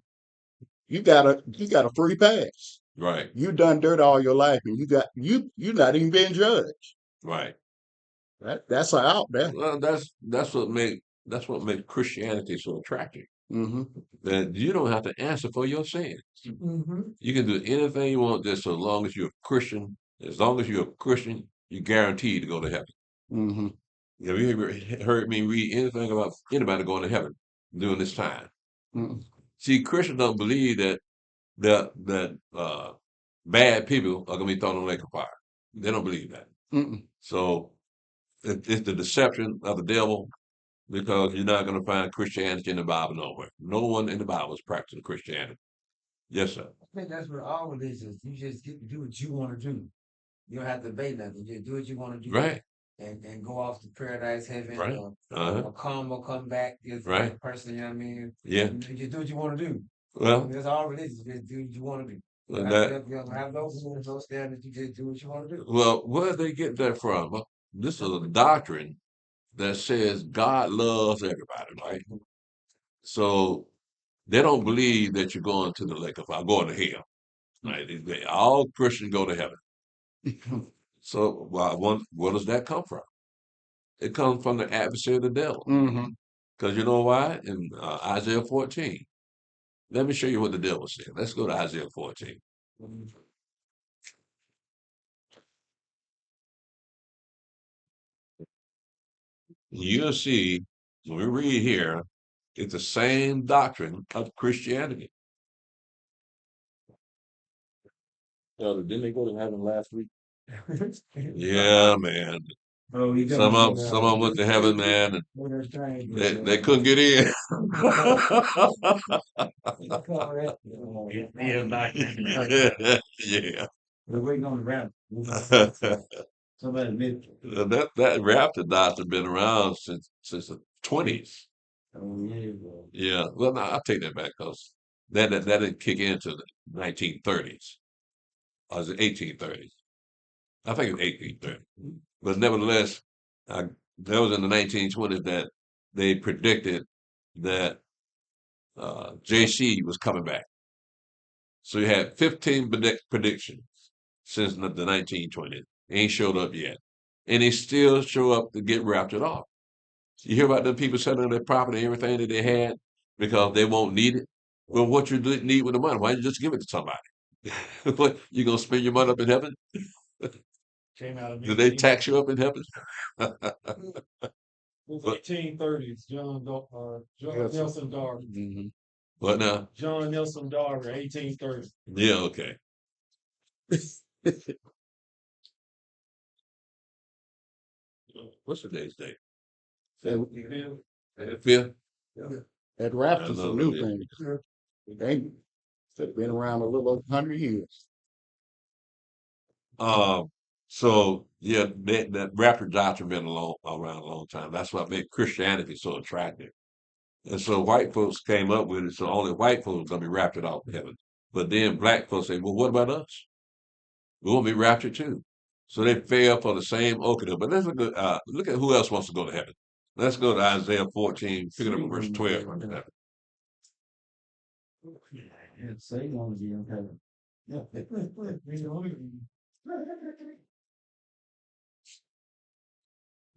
you got a free pass. Right. You done dirt all your life, and you're not even being judged. Right. That's out there. Well, that's what makes Christianity so attractive. Mm-hmm. That you don't have to answer for your sins. Mm-hmm. You can do anything you want just so long as you're a Christian. As long as you're a Christian, you're guaranteed to go to heaven. Mm-hmm. Have you ever heard me read anything about anybody going to heaven during this time? Mm-hmm. See, Christians don't believe that bad people are going to be thrown in the lake of fire. They don't believe that. Mm-hmm. So it's the deception of the devil, because you're not going to find Christianity in the Bible nowhere. No one in the Bible is practicing Christianity. Yes, sir. I think that's what all religions. You just get to do what you want to do. You don't have to debate nothing. You just do what you want to do. Right. And go off to paradise, heaven, Right. or come back as Right. a person, you know what I mean? Yeah. You just do what you want to do. Well, That's all religions. You just do what you want to do. You don't have no rules, no standards. You just do what you want to do. well, where did they get that from? Well, this is a doctrine that says God loves everybody, right? So they don't believe that you're going to the lake of fire, going to hell. Right? All Christians go to heaven. So where does that come from? It comes from the adversary of the devil. Mm-hmm. Because you know why? In Isaiah 14. Let me show you what the devil said. Let's go to Isaiah 14. You'll see, when we read here, it's the same doctrine of Christianity. Didn't they go to heaven last week? Yeah, man. Oh, Some of them went to heaven, man, and they couldn't get in. Yeah. We're waiting on the rap. Somebody admit. That raptor doctrine been around since the 20s. Oh, yeah. Yeah. Well, no, I'll take that back, because that didn't kick into the 1930s. Or was it 1830s? I think it was 1830. But nevertheless, that was in the 1920s that they predicted that JC was coming back. So you had 15 predictions since the 1920s. He ain't showed up yet. And he still show up to get raptured off. You hear about them people selling their property and everything that they had because they won't need it? Well, what you need with the money? Why don't you just give it to somebody? What, you going to spend your money up in heaven? Came out of Do they tax you up in heaven? It's 1830s. John Yes. Nelson Darby. Mm-hmm. What now? John Nelson Darby, 1830. Yeah, okay. What's today's date? Fifth? That raptor's I know a new it thing. They've been around a little over 100 years. So yeah, that rapture doctrine been around a long time. That's what made Christianity so attractive. And so white folks came up with it, so only white folks gonna be raptured off to heaven. But then black folks say, well, what about us? We won't be raptured too. So they fell for the same okie. But let's look at who else wants to go to heaven. Let's go to Isaiah 14, pick it up verse 12. Say you want to be in heaven.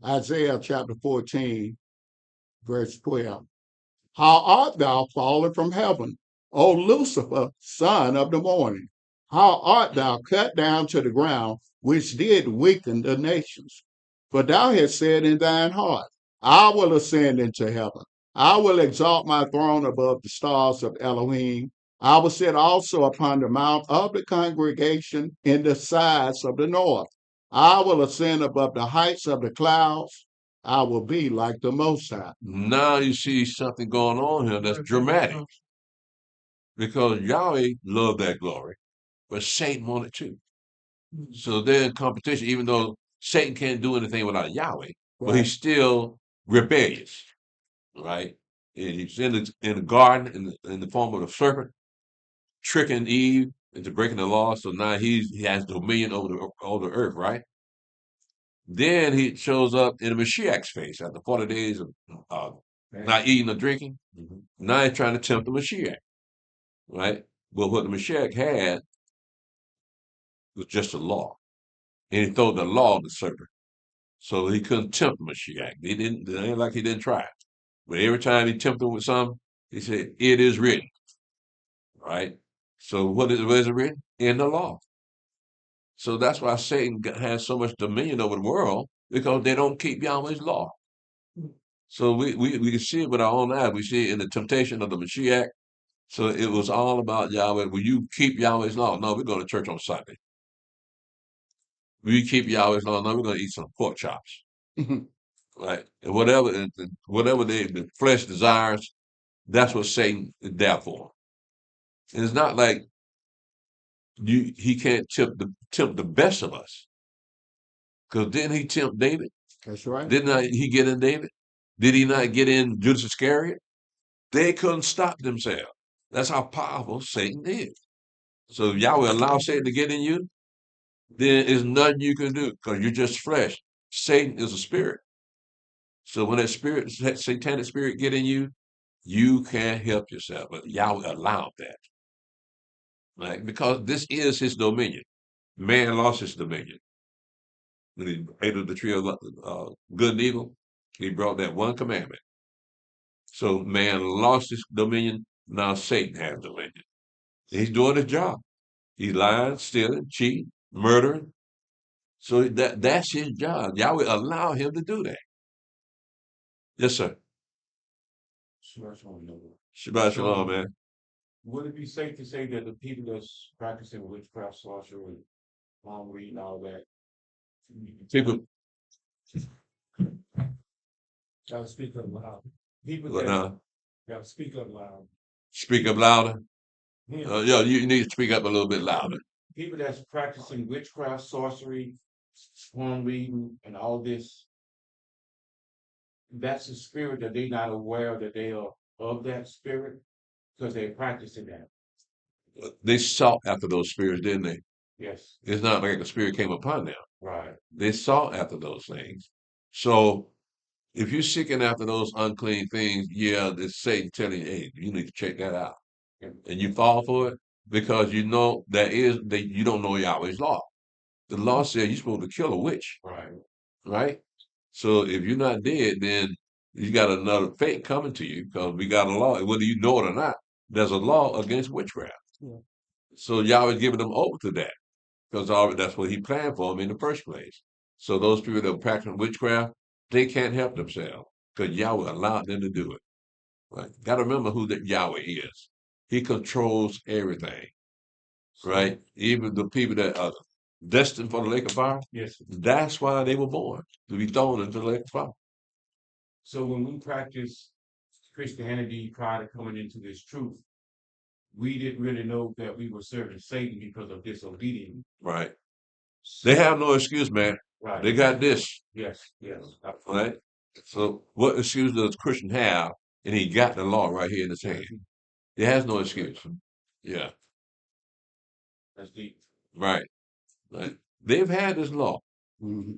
Isaiah chapter 14, verse 12. How art thou fallen from heaven, O Lucifer, son of the morning? How art thou cut down to the ground, which did weaken the nations? For thou hast said in thine heart, I will ascend into heaven. I will exalt my throne above the stars of Elohim. I will sit also upon the mount of the congregation in the sides of the north. I will ascend above the heights of the clouds. I will be like the Most High. Now you see something going on here that's dramatic because Yahweh loved that glory, but Satan wanted too. So they're in competition, even though Satan can't do anything without Yahweh, but he's still rebellious, right? And he's in the garden in the form of a serpent, tricking Eve into breaking the law. So now he has dominion over the earth, right? Then he shows up in the Mashiach's face after 40 days of not eating or drinking. Now he's trying to tempt the Mashiach, right? But what the Mashiach had was just a law. And he threw the law of the serpent. So he couldn't tempt the Mashiach. It ain't like he didn't try it. But every time he tempted him with something, he said, it is written, right? So what is it written? In the law. So that's why Satan has so much dominion over the world, because they don't keep Yahweh's law. So we can see it with our own eyes. We see it in the temptation of the Mashiach. So it was all about Yahweh. Will you keep Yahweh's law? No, we're going to church on Sunday. Will you keep Yahweh's law? No, we're going to eat some pork chops. Right? And whatever the flesh desires, that's what Satan is there for. And it's not like he can't tempt the best of us. Because didn't he tempt David? That's right. Didn't he get in David? Did he not get in Judas Iscariot? They couldn't stop themselves. That's how powerful Satan is. So if Yahweh allows Satan to get in you, then there's nothing you can do because you're just flesh. Satan is a spirit. So when that satanic spirit get in you, you can't help yourself. But Yahweh allowed that. Right? Because this is his dominion. Man lost his dominion. When he ate of the tree of good and evil, he brought that one commandment. So man lost his dominion. Now Satan has dominion. He's doing his job. He's lying, stealing, cheating, murdering. So that's his job. Yahweh allow him to do that. Yes, sir. Shabbat shalom, man. Would it be safe to say that the people that's practicing witchcraft, sorcery, palm reading, all that, People, gotta speak up loud. People what that now? gotta speak up loud. Speak up louder. Yeah. Yeah, you need to speak up a little bit louder. People that's practicing witchcraft, sorcery, palm reading, and all this, that's a spirit that they're not aware that they are of that spirit because they're practicing that. They sought after those spirits, didn't they? Yes. It's not like the spirit came upon them. Right. They sought after those things. So if you're seeking after those unclean things, yeah, it's Satan telling you, hey, you need to check that out. And you fall for it because you know you don't know Yahweh's law. The law says you're supposed to kill a witch. Right. Right? So if you're not dead, then you got another fate coming to you because we got a law. Whether you know it or not, there's a law against witchcraft. Yeah. So Yahweh's giving them over to that because that's what he planned for them in the first place. So those people that are practicing witchcraft, they can't help themselves because Yahweh allowed them to do it. Right? Got to remember who that Yahweh is. He controls everything. Right? Even the people that are destined for the lake of fire. Yes. That's why they were born, to be thrown into the lake of fire. So when we practice Christianity prior to coming into this truth, we didn't really know that we were serving Satan because of disobedience. Right. They have no excuse, man. Right. They got this. Yes, yes. Right? So what excuse does a Christian have? And he got the law right here in his hand. He has no excuse. Yeah. That's deep. Right. Right. They've had this law. Mm-hmm.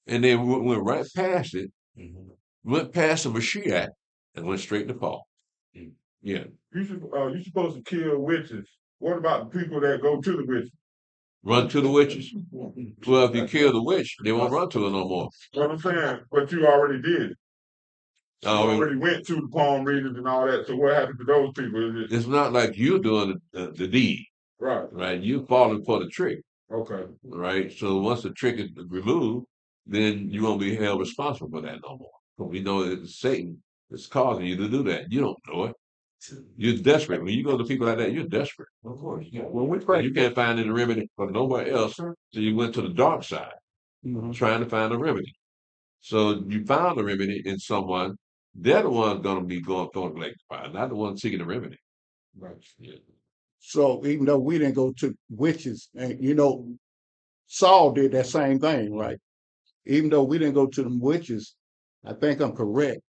And they went right past it, Mm-hmm. went past the Mashiach, and went straight to Paul. Mm. Yeah. You're supposed to kill witches. What about the people that go to the witches? Run to the witches. Well, if you kill the witch, they won't run to her no more. What I'm saying, but you already did. You already went to the palm readers and all that. So what happened to those people? It's not like you're doing the deed. Right. Right. You falling for the trick. Okay. Right. So once the trick is removed, then you won't be held responsible for that no more. But we know that Satan is causing you to do that. You don't know it. You're desperate. When you go to people like that, you're desperate. Of course. Yeah. When we pray, You can't find any remedy for nowhere else. So you went to the dark side, trying to find a remedy. So you found a remedy in someone. They're the ones going to be going to lake fire, not the one seeking the remedy. Right. Yeah. So even though we didn't go to witches, and Saul did that same thing, right? Even though we didn't go to them witches, I think I'm correct.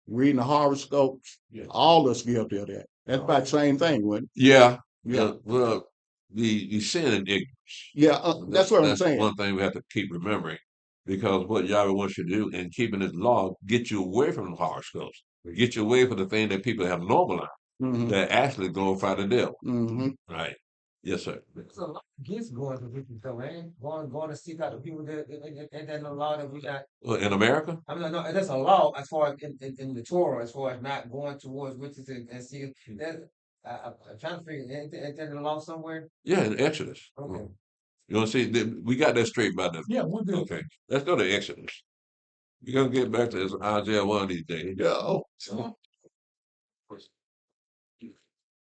Reading the horoscopes, all us guilty of that. That's about the same thing, wasn't Yeah. it? Yeah. Well, the sin and ignorance. Yeah, that's what I'm That's saying. one thing we have to keep remembering, because what Yahweh wants you to do in keeping His law, get you away from the horoscopes, get you away from the thing that people have normalized Mm-hmm. that actually glorify the devil. Mm-hmm. Right? Yes, sir. There's a lot against going to witches though, man. Going to seek out the people that no law that we got. Well, in America, I mean, no, that's a law as far as in the Torah, as far as not going towards witches and seeing that. I'm trying to figure, ain't that in the law somewhere? yeah, in Exodus. Okay. You want to see? We got that straight by the. Yeah, we're good. Okay, let's go to Exodus. We're gonna get back to this Isaiah one of these days. Yeah. Oh,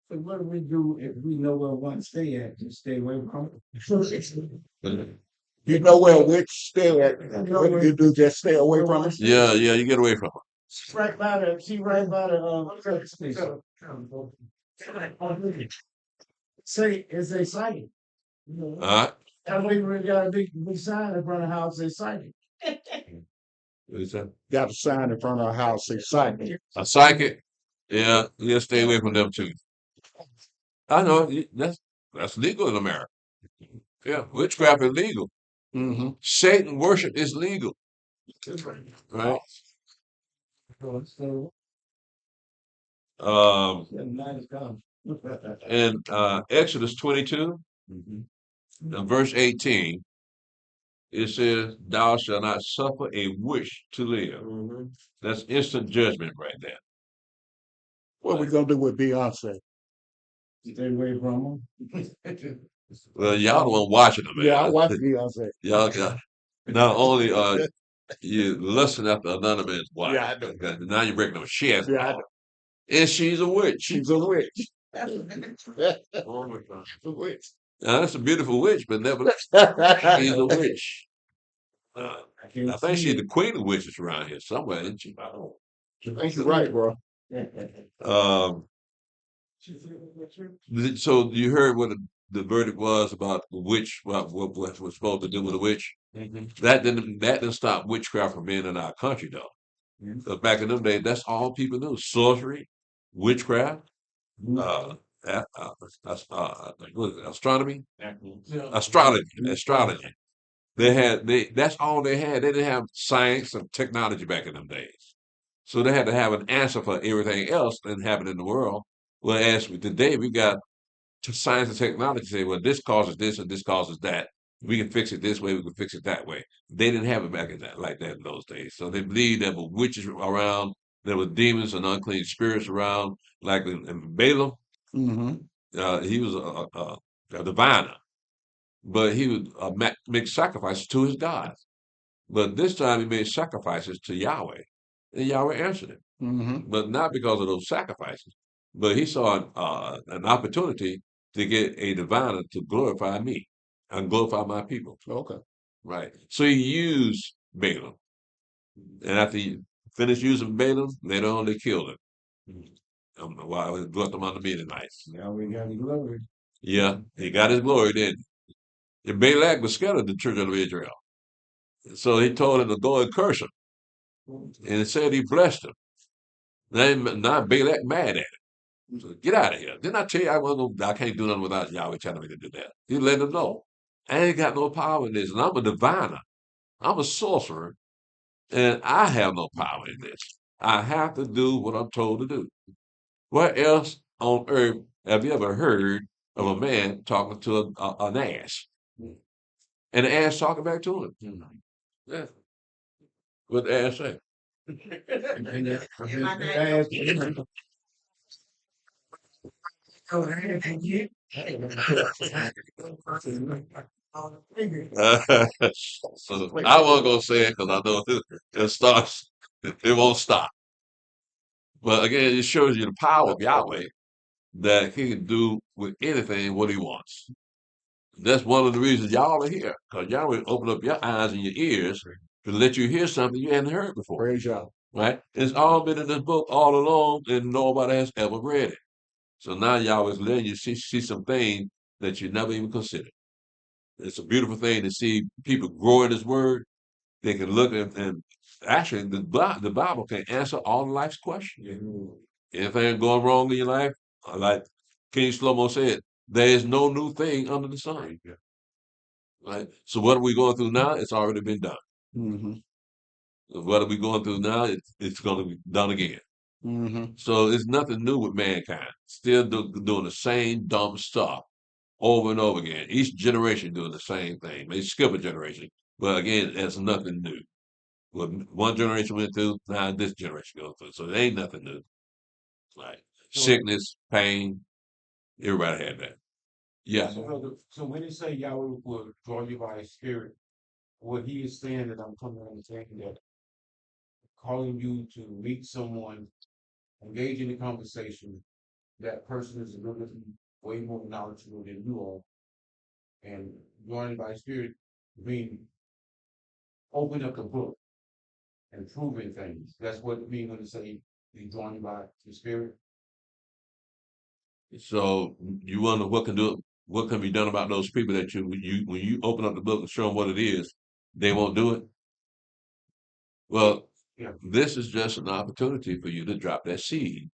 So what do we do if we know where one stay at? Just stay away from it. you know where a witch stay at? What do you do? Just stay away from it? Yeah, you get away from She's right by the church station. Say it's a sighting. it. All right. That way we got a big sign in front of the house, they sighting. What is that? Got a sign in front of our house exciting. A psychic. Yeah, you stay away from them too. I know that's legal in America. Yeah, witchcraft is legal. Mm-hmm. Satan worship is legal, right? In Exodus 22, verse 18, it says, "Thou shalt not suffer a witch to live." That's instant judgment right there. What we gonna do with Beyonce? Stay away from Well, y'all the one watching them, man. Yeah, I watch Beyonce. Y'all got not only you lusting after another man's wife, Yeah, I know. okay, now you're breaking up. She has Yeah, I know. and she's a witch. She's a witch. Oh my God. A witch. Now, that's a beautiful witch, but never she's a witch. I think she's the queen of witches around here somewhere, isn't she? I don't I think you're right, bro. know. So you heard what the verdict was about the witch, what was supposed to do with a witch? That didn't stop witchcraft from being in our country, though. Because back in them days, that's all people knew: sorcery, witchcraft, what is it, astronomy, astrology. That's all they had. They didn't have science and technology back in them days. So they had to have an answer for everything else that happened in the world. Whereas today we got science and technology say, well, this causes this and this causes that. We can fix it this way, we can fix it that way. They didn't have it back in that like that in those days. So they believed there were witches around, there were demons and unclean spirits around, like in Balaam. Mm-hmm. He was a diviner, but he would make sacrifices to his gods. But this time he made sacrifices to Yahweh, and Yahweh answered him. Mm-hmm. But not because of those sacrifices, but he saw an opportunity to get a diviner to glorify me and glorify my people. Okay. Right. So he used Balaam. And after he finished using Balaam, later on they killed him. While he brought them on the Midianites. Now we got the glory. Yeah, he got his glory, didn't he? And Balak was scared of the children of Israel. So he told him to go and curse him. And it said he blessed him. Now Balak mad at him. So get out of here. Didn't I tell you I can't do nothing without Yahweh telling me to do that? He let him know. I ain't got no power in this. And I'm a diviner. I'm a sorcerer. And I have no power in this. I have to do what I'm told to do. Where else on earth have you ever heard of a man talking to an ass? And the ass talking back to him? Yeah. What the ass say? So I wasn't gonna say it because I know it starts. It won't stop. But again, it shows you the power of Yahweh that He can do with anything what He wants. That's one of the reasons y'all are here, because Yahweh open up your eyes and your ears to let you hear something you hadn't heard before. Praise y'all. Right? It's all been in this book all along, and nobody has ever read it. So now Yahweh's letting you see some things that you never even considered. It's a beautiful thing to see people grow in His Word. They can look at, and actually the Bible can answer all life's questions. Anything going wrong in your life, like King Shlomo said, there is no new thing under the sun. Right? So what are we going through now? It's already been done. Mm-hmm. What are we going through now? It's going to be done again. Mm-hmm. So it's nothing new with mankind. Still doing the same dumb stuff over and over again. Each generation doing the same thing. They skip a generation, but again, it's nothing new. What one generation went through, now this generation goes through. So it ain't nothing new. Like sickness, pain, everybody had that. Yeah. So when it say Yahweh will draw you by His Spirit, what He is saying that I'm coming to understand that calling you to meet someone, engage in a conversation, that person is a little bit way more knowledgeable than you are, and drawing by Spirit mean open up the book and proving things. That's what it means when it say He's drawing you by the Spirit. So you wonder what can be done about those people that you when you open up the book and show them what it is, they won't do it. Well, Yeah. this is just an opportunity for you to drop that seed.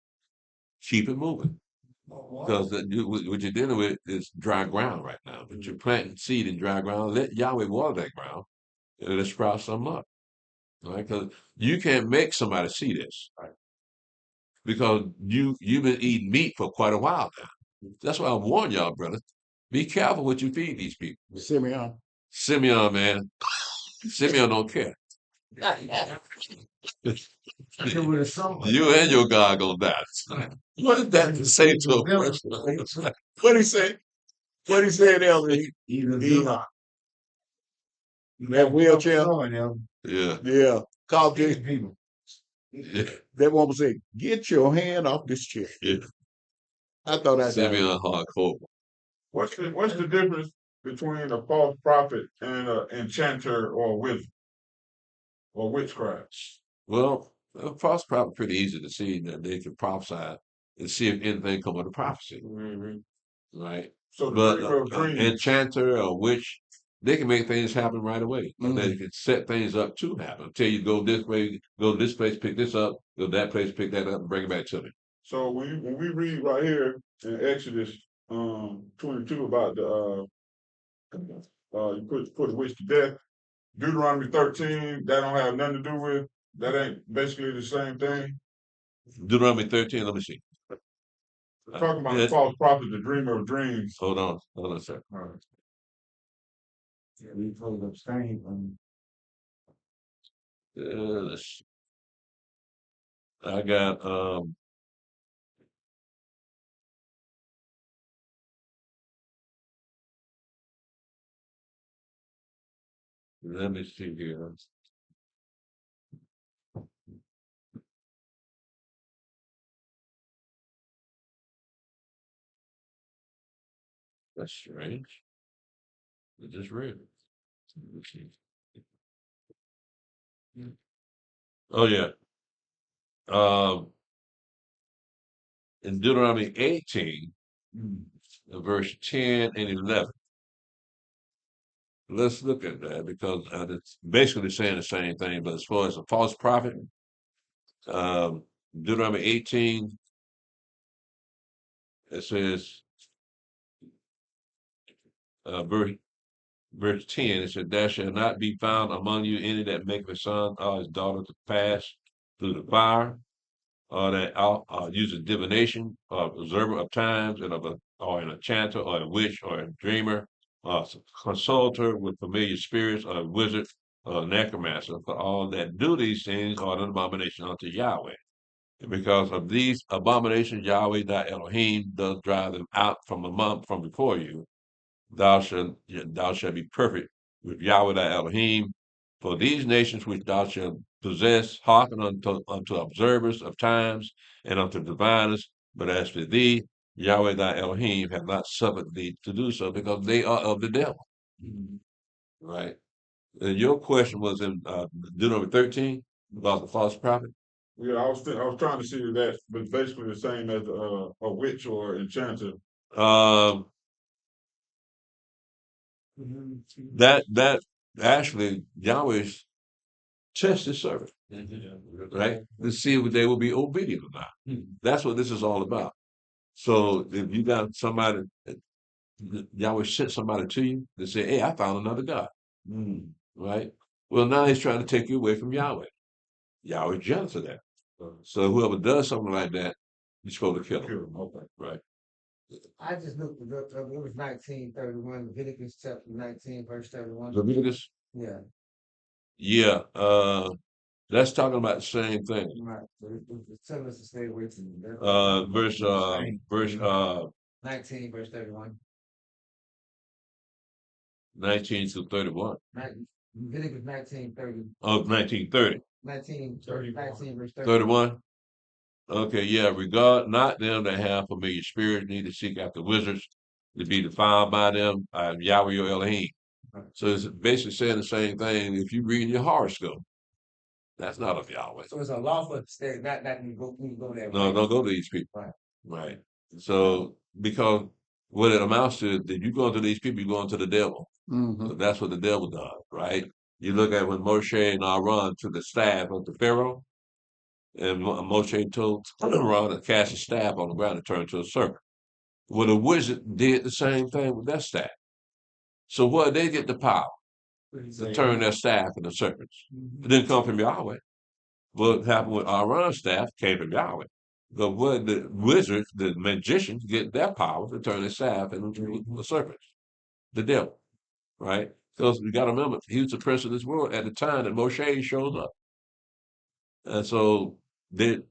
Keep it moving. Because what you're dealing with is dry ground right now. But you're planting seed in dry ground. Let Yahweh water that ground and it'll sprout something up. Right? Because you can't make somebody see this. Right? Because you've been eating meat for quite a while now. That's why I warn y'all, brother. Be careful what you feed these people. Simeon, man. Simeon don't care. You and your God gonna die. What is that to say to a person? What he say? What he said, Elder? That wheelchair? Yeah. Yeah. Call this people. Yeah. that woman said, "Get your hand off this chair." Yeah. I thought that Simeon hardcore. What's the difference between a false prophet and an enchanter or a wizard or witchcraft? Well, a false prophet pretty easy to see that they can prophesy and see if anything come of the prophecy. Right? So the But dreamer of dreams. enchanter or witch, they can make things happen right away. They can set things up to happen. Tell you go this way, go to this place, pick this up, go to that place, pick that up, and bring it back to me. So when we read right here in Exodus 22 about the you put the witch to death, Deuteronomy 13, that don't have nothing to do with that, ain't basically the same thing. Deuteronomy 13, let me see. Talking about the false prophet, the dreamer of dreams. Hold on a second. All right. Yeah, we told abstain. I got let me see here. That's strange. I just read it. Let's see. Oh yeah. In Deuteronomy 18, verse 10 and 11. Let's look at that because it's basically saying the same thing, but as far as a false prophet, Deuteronomy 18, it says, verse 10, it said, "There shall not be found among you any that make his son or his daughter to pass through the fire, or that uses divination, or observer of times, or an enchanter, or a witch, or a dreamer, or a consulter with familiar spirits, or a wizard, or a necromancer. For all that do these things are an abomination unto Yahweh. And because of these abominations, Yahweh thy Elohim does drive them out from before you. Thou shalt be perfect with Yahweh thy Elohim. For these nations which thou shalt possess hearken unto observers of times and unto diviners. But as for thee, Yahweh thy Elohim have not suffered thee to do so, because they are of the devil." Right? And your question was in Deuteronomy 13 about the false prophet. Yeah, I was trying to see if that was basically the same as a witch or enchanter. Um, that actually Yahweh's test his servant, right? To see if they will be obedient or not. That's what this is all about. So if you got somebody, Yahweh sent somebody to you to say, "Hey, I found another God," right? Well, now he's trying to take you away from Yahweh. Yahweh's jealous of that. So whoever does something like that, you're supposed to kill him. Okay. Right. I just looked it up. It was 1931, Leviticus chapter 19, verse 31. Leviticus. Yeah, Yeah. That's talking about the same thing. right. So it's telling us to stay away from them. Verse 19, verse 31. 19 to 31. Leviticus 19:30. Oh, 1930. 19, verse 30. 31. Okay, yeah. Regard not them that have familiar spirits, neither seek after wizards to be defiled by them. I am Yahweh your Elohim. So it's basically saying the same thing. If you read your horoscope, that's not of Yahweh. So it's a lawful stay, not you go there. No, don't go to these people. Right. Right. So because what it amounts to is that you go into these people, you're going to the devil. So that's what the devil does, right? You look at when Moshe and Aaron took the staff of the Pharaoh, and Moshe told Aaron to cast his staff on the ground and turn into a serpent. Well, the wizard did the same thing with that staff. So what they get the power to turn their staff into serpents. It didn't come from Yahweh. What happened with Aaron's staff came from Yahweh. But what the wizards, the magicians, get their power to turn their staff into the serpents, the devil, right? Because we got to remember, he was the prince of this world at the time that Moshe shows up. And so the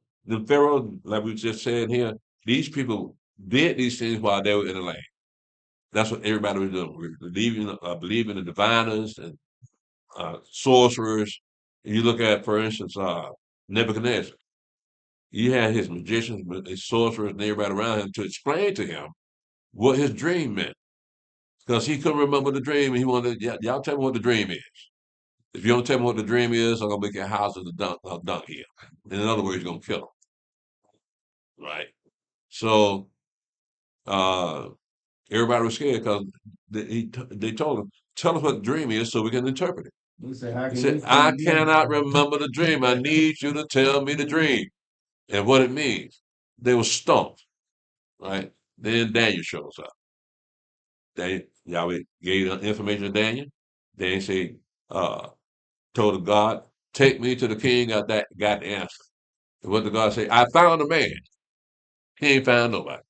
Pharaoh, like we just said here, these people did these things while they were in the land. That's what everybody was doing. We believing in diviners and sorcerers. You look at, for instance, Nebuchadnezzar. You had his magicians, his sorcerers, and everybody around him to explain to him what his dream meant. Because he couldn't remember the dream, and he wanted, y'all tell me what the dream is. If you don't tell me what the dream is, I'm gonna make your house as a dung hill. In other words, you're gonna kill him. Right. So everybody was scared because they told him, tell us what the dream is so we can interpret it. He said, I cannot remember the dream. I need you to tell me the dream and what it means. They were stumped, right? Then Daniel shows up. Yahweh gave the information to Daniel. Then say, told God, take me to the king. Got the answer. And what did God say? I found a man. He ain't found nobody.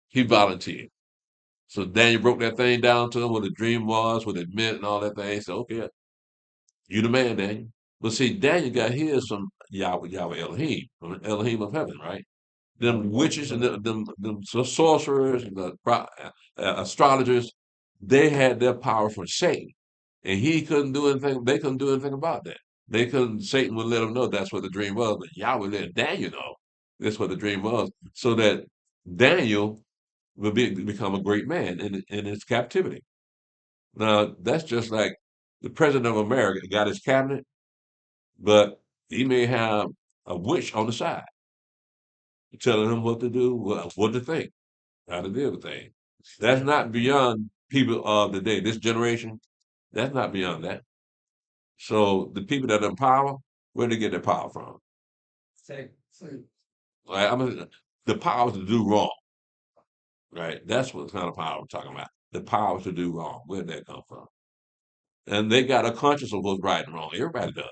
He volunteered. So Daniel broke that thing down to him, what the dream was, what it meant, and all that thing. He said, okay, you the man, Daniel. But see, Daniel got his from Yahweh Elohim, from Elohim of heaven, right? Them witches and them sorcerers and the astrologers, they had their power from Satan. And he couldn't do anything, they couldn't do anything about that. They couldn't, Satan would let them know that's what the dream was, but Yahweh let Daniel know that's what the dream was, so that Daniel will become a great man in his captivity. Now, that's just like the president of America got his cabinet, but he may have a witch on the side telling him what to do, what to think, how to deal with things. That's not beyond people of the day. This generation, that's not beyond that. So the people that are in power, where do they get their power from? Right? The power to do wrong. Right? That's what kind of power I'm talking about. The power to do wrong. Where did that come from? And they got a conscience of what's right and wrong. Everybody does.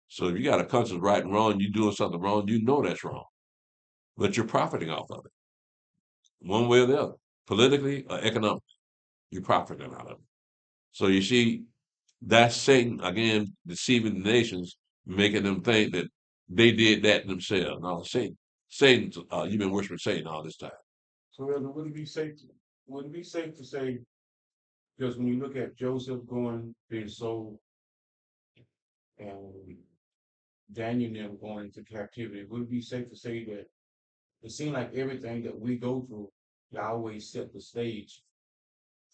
So if you got a conscience of right and wrong, you're doing something wrong, you know that's wrong. But you're profiting off of it. One way or the other. Politically or economically. You're profiting out of it. So you see, that's Satan, again, deceiving the nations, making them think that they did that themselves. No, Satan, you've been worshiping Satan all this time. So would it be safe to say, because when you look at Joseph being sold, and Daniel and them going into captivity, would it be safe to say that it seems like everything that we go through, Yahweh set the stage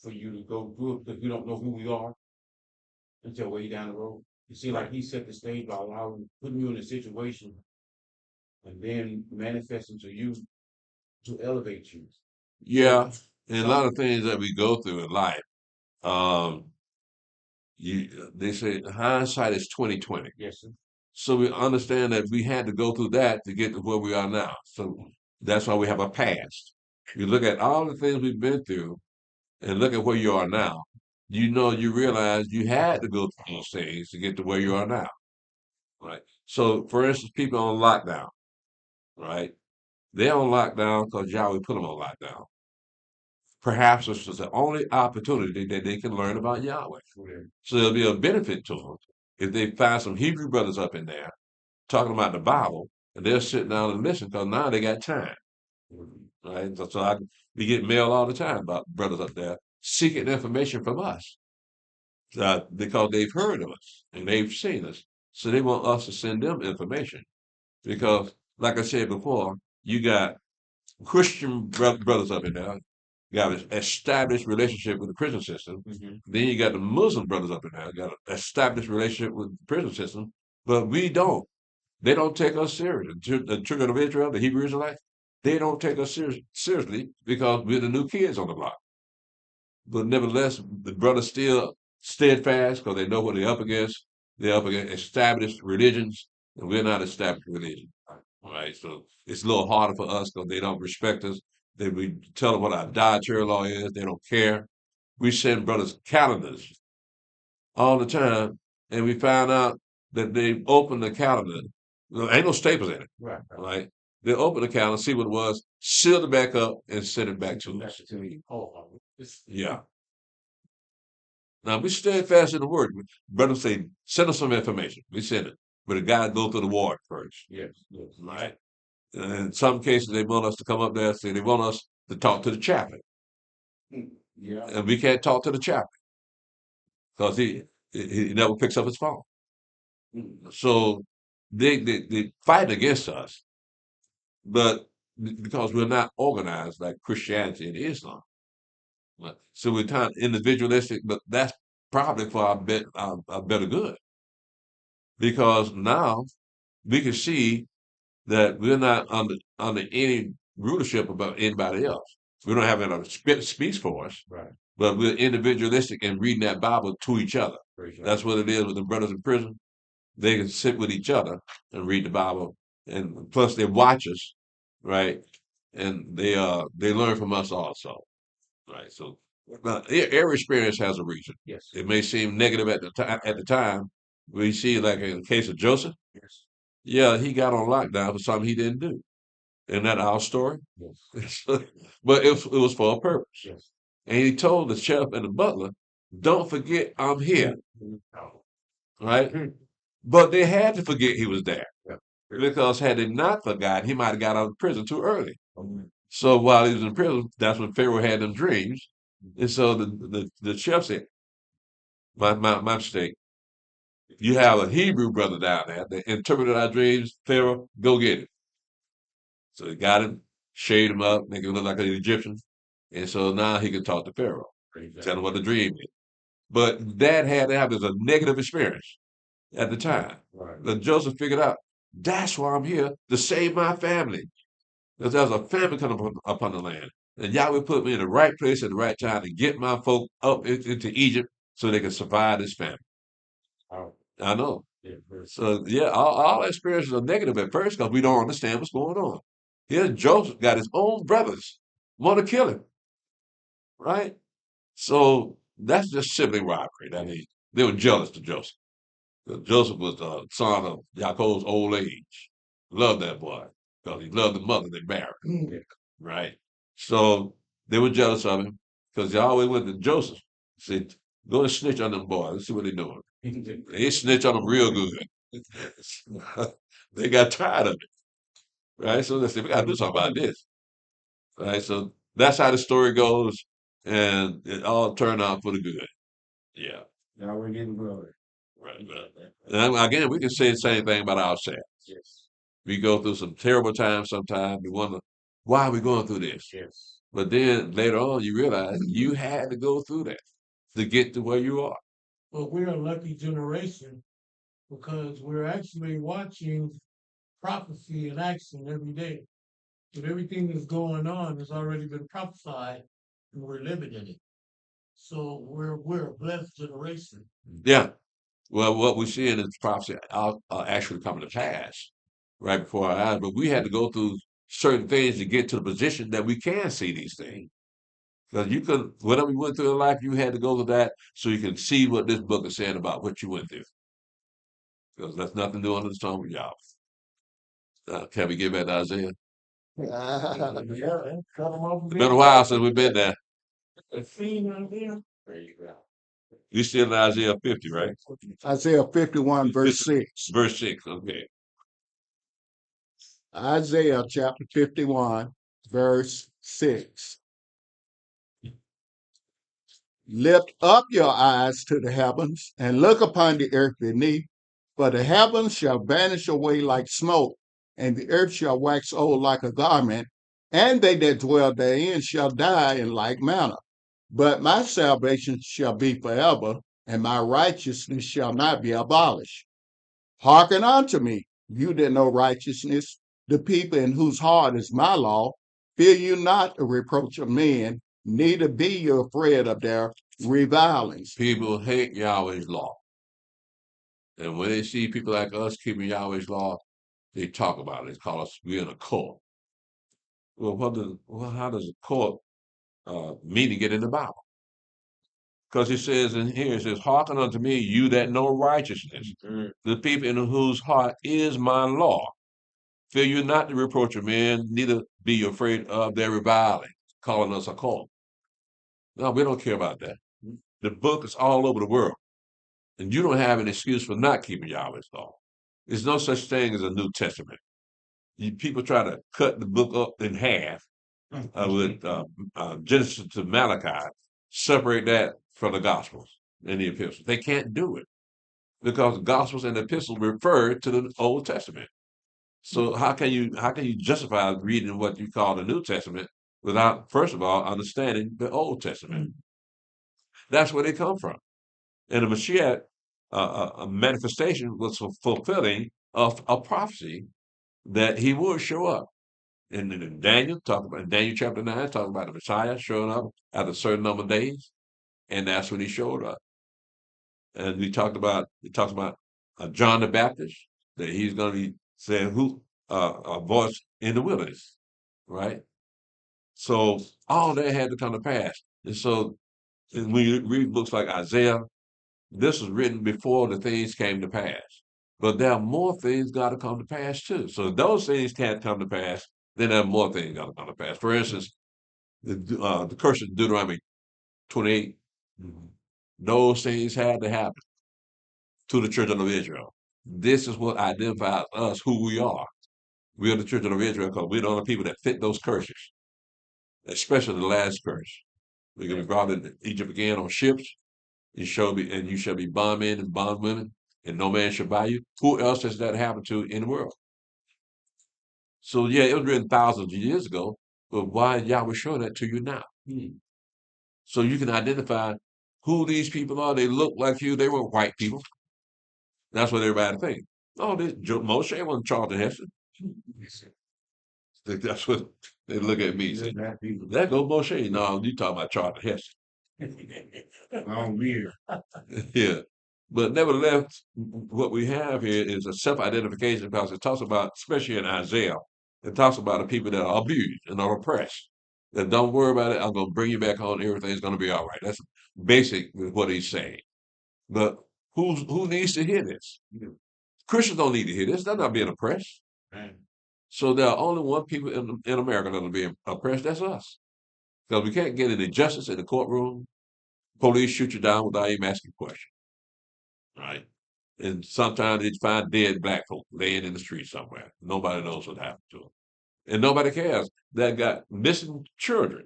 for you to go through it because we don't know who we are? until way down the road. You see, like he set the stage by allowing, putting you in a situation and then manifesting to you to elevate you. Yeah, and a lot of things that we go through in life, um, they say hindsight is 20/20. Yes, sir. So we understand that we had to go through that to get to where we are now. So that's why we have a past. You look at all the things we've been through and look at where you are now. You realize you had to go through those things to get to where you are now, right? So, for instance, people on lockdown, right? They're on lockdown because Yahweh put them on lockdown. Perhaps this is the only opportunity that they can learn about Yahweh. So it'll be a benefit to them if they find some Hebrew brothers up in there talking about the Bible, and they'll sit down and listen because now they got time, right? We get mail all the time about brothers up there seeking information from us because they've heard of us and they've seen us. So they want us to send them information because, like I said before, you got Christian brothers up in there, got an established relationship with the prison system. Then you got the Muslim brothers up in there, got an established relationship with the prison system, but we don't. They don't take us serious. The children of Israel, the Hebrew Israelites, they don't take us seriously because we're the new kids on the block. But nevertheless, the brothers still steadfast because they know what they're up against. They're up against established religions, and we're not established religion. All right, so it's a little harder for us because they don't respect us. We tell them what our dietary law is. They don't care. We send brothers calendars all the time, and we found out that they opened the calendar. There ain't no staples in it, right? They opened the calendar, see what it was, sealed it back up, and sent it back to us. Yeah. Now we steadfast in the word. Brothers say, send us some information. We send it, but it got to go through the ward first. Yes. Right. And in some cases, they want us to come up there and say they want us to talk to the chaplain. Yeah. And we can't talk to the chaplain because he never picks up his phone. So they fight against us, but because we're not organized like Christianity and Islam. So we're kind of individualistic, but that's probably for our better good. Because now we can see that we're not under any rulership about anybody else. We don't have another speaks for us, Right. but we're individualistic and reading that Bible to each other. That's what it is with the brothers in prison. They can sit with each other and read the Bible, and plus they watch us, right? And they learn from us also, right? So every experience has a reason. Yes. It may seem negative at the time. We see, like in the case of Joseph, Yes. yeah, he got on lockdown for something he didn't do. Isn't that our story? Yes. But it was for a purpose. Yes. And he told the chef and the butler, "Don't forget I'm here." Right? But they had to forget he was there. Because had they not forgotten, he might have got out of prison too early. So while he was in prison, that's when Pharaoh had them dreams. And so the chef said, my mistake. You have a Hebrew brother down there that interpreted our dreams. Pharaoh, go get him. So they got him, shaved him up, make him look like an Egyptian. And so now he can talk to Pharaoh, tell him what the dream is. But that had to have as a negative experience at the time. Right. But Joseph figured out, that's why I'm here, to save my family. Because there's a famine coming upon the land. And Yahweh put me in the right place at the right time to get my folk up into Egypt so they can survive this famine. Oh. I know. Yeah. So, yeah, all experiences are negative at first because we don't understand what's going on. Here, Joseph got his own brothers want to kill him, right? So that's just sibling rivalry. I mean, they were jealous to Joseph. Joseph was the son of Yaakov's old age. Loved that boy because he loved the mother they married, right? So they were jealous of him because they always went to Joseph. Said, "Go and snitch on them boys. Let's see what they're doing." They snitch on them real good. They got tired of it, right? So they said, "We got to do something about this." Right? So that's how the story goes, and it all turned out for the good. Yeah. Now we're getting glory. Right. And again, we can say the same thing about ourselves. Yes. We go through some terrible times sometimes. We wonder, why are we going through this? Yes. But then later on, you realize you had to go through that to get to where you are. but we're a lucky generation because we're actually watching prophecy in action every day. But everything that's going on has already been prophesied, and we're living in it. So we're a blessed generation. Yeah. Well, what we see in this prophecy actually coming to pass right before our eyes, but we had to go through certain things to get to the position that we can see these things. Because you could, whatever you went through in life, you had to go through that so you can see what this book is saying about what you went through. Because that's nothing new under the sun with y'all. Can we get back to Isaiah? Yeah, cut them off. It's been a while since we've been there. A scene right there. There you go. You still in Isaiah 50, right? Isaiah 51, verse 6. Verse 6, okay. Isaiah chapter 51, verse 6. Lift up your eyes to the heavens and look upon the earth beneath, for the heavens shall vanish away like smoke, and the earth shall wax old like a garment, and they that dwell therein shall die in like manner. But my salvation shall be forever, and my righteousness shall not be abolished. Hearken unto me, you that know righteousness, the people in whose heart is my law. Fear you not the reproach of men, neither be you afraid of their revilings. People hate Yahweh's law. And when they see people like us keeping Yahweh's law, they talk about it. They call us, we're in a cult. Well, how does a cult mean to get in the Bible? Because it says in here, it says, hearken unto me, you that know righteousness, the people in whose heart is my law. Fear you not the reproach of men, neither be you afraid of their reviling, calling us a cult. No, we don't care about that. The book is all over the world, and you don't have an excuse for not keeping Yahweh's law. There's no such thing as a New Testament. People try to cut the book up in half with Genesis to Malachi, separate that from the Gospels and the epistles. They can't do it because the Gospels and the epistles refer to the Old Testament. So how can you justify reading what you call the New Testament without, first of all, understanding the Old Testament? That's where they come from. And the Mashiach, a manifestation was fulfilling of a prophecy that he would show up. And in Daniel chapter 9, talking about the Messiah showing up after a certain number of days, and that's when he showed up. And he talks about John the Baptist, that he's going to be saying a voice in the wilderness, right? So all that had to come to pass. And so when you read books like Isaiah, this was written before the things came to pass. But there are more things got to come to pass too. So if those things can't come to pass, then there are more things got to come to pass. For instance, the curse of Deuteronomy 28, those things had to happen to the children of Israel. This is what identifies us, who we are. We are the children of Israel because we're the only people that fit those curses, especially the last curse. We're going to be brought into Egypt again on ships. You shall be bondmen and bondwomen, and no man shall buy you. Who else has that happened to in the world? So yeah, it was written thousands of years ago, but why is Yahweh showing that to you now? So you can identify who these people are. They look like you. They weren't white people. That's what everybody thinks. Oh, Moshe wasn't Charlton Heston. That's what they look at me and say. There goes Moshe. No, you talking about Charlton Heston. Oh, weird. Yeah. But nevertheless, what we have here is a self-identification because it talks about, especially in Isaiah, it talks about the people that are abused and are oppressed. That don't worry about it. I'm going to bring you back home. Everything's going to be all right. That's basic with what he's saying. But who needs to hear this? Christians don't need to hear this. They're not being oppressed. Man. So there are only one people in America that are being oppressed. That's us. Because we can't get any justice in the courtroom. Police shoot you down without even asking a question. Right? And sometimes they find dead black folk laying in the street somewhere. Nobody knows what happened to them. And nobody cares. They got missing children,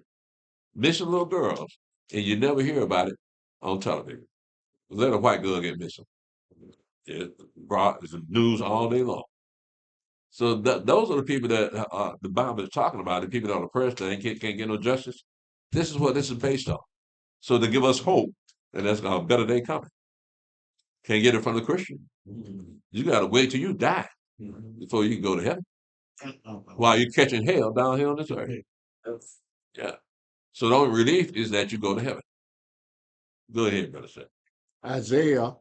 missing little girls, and you never hear about it on television. Let a white girl get missing. It's the news all day long. So those are the people that the Bible is talking about, the people that are oppressed that can't get no justice. This is what this is based on. So to give us hope that there's a better day coming. Can't get it from the Christian. You got to wait till you die before you can go to heaven. While you're catching hell down here on this earth. Yeah. So the only relief is that you go to heaven. Go ahead, brother. Seth. Isaiah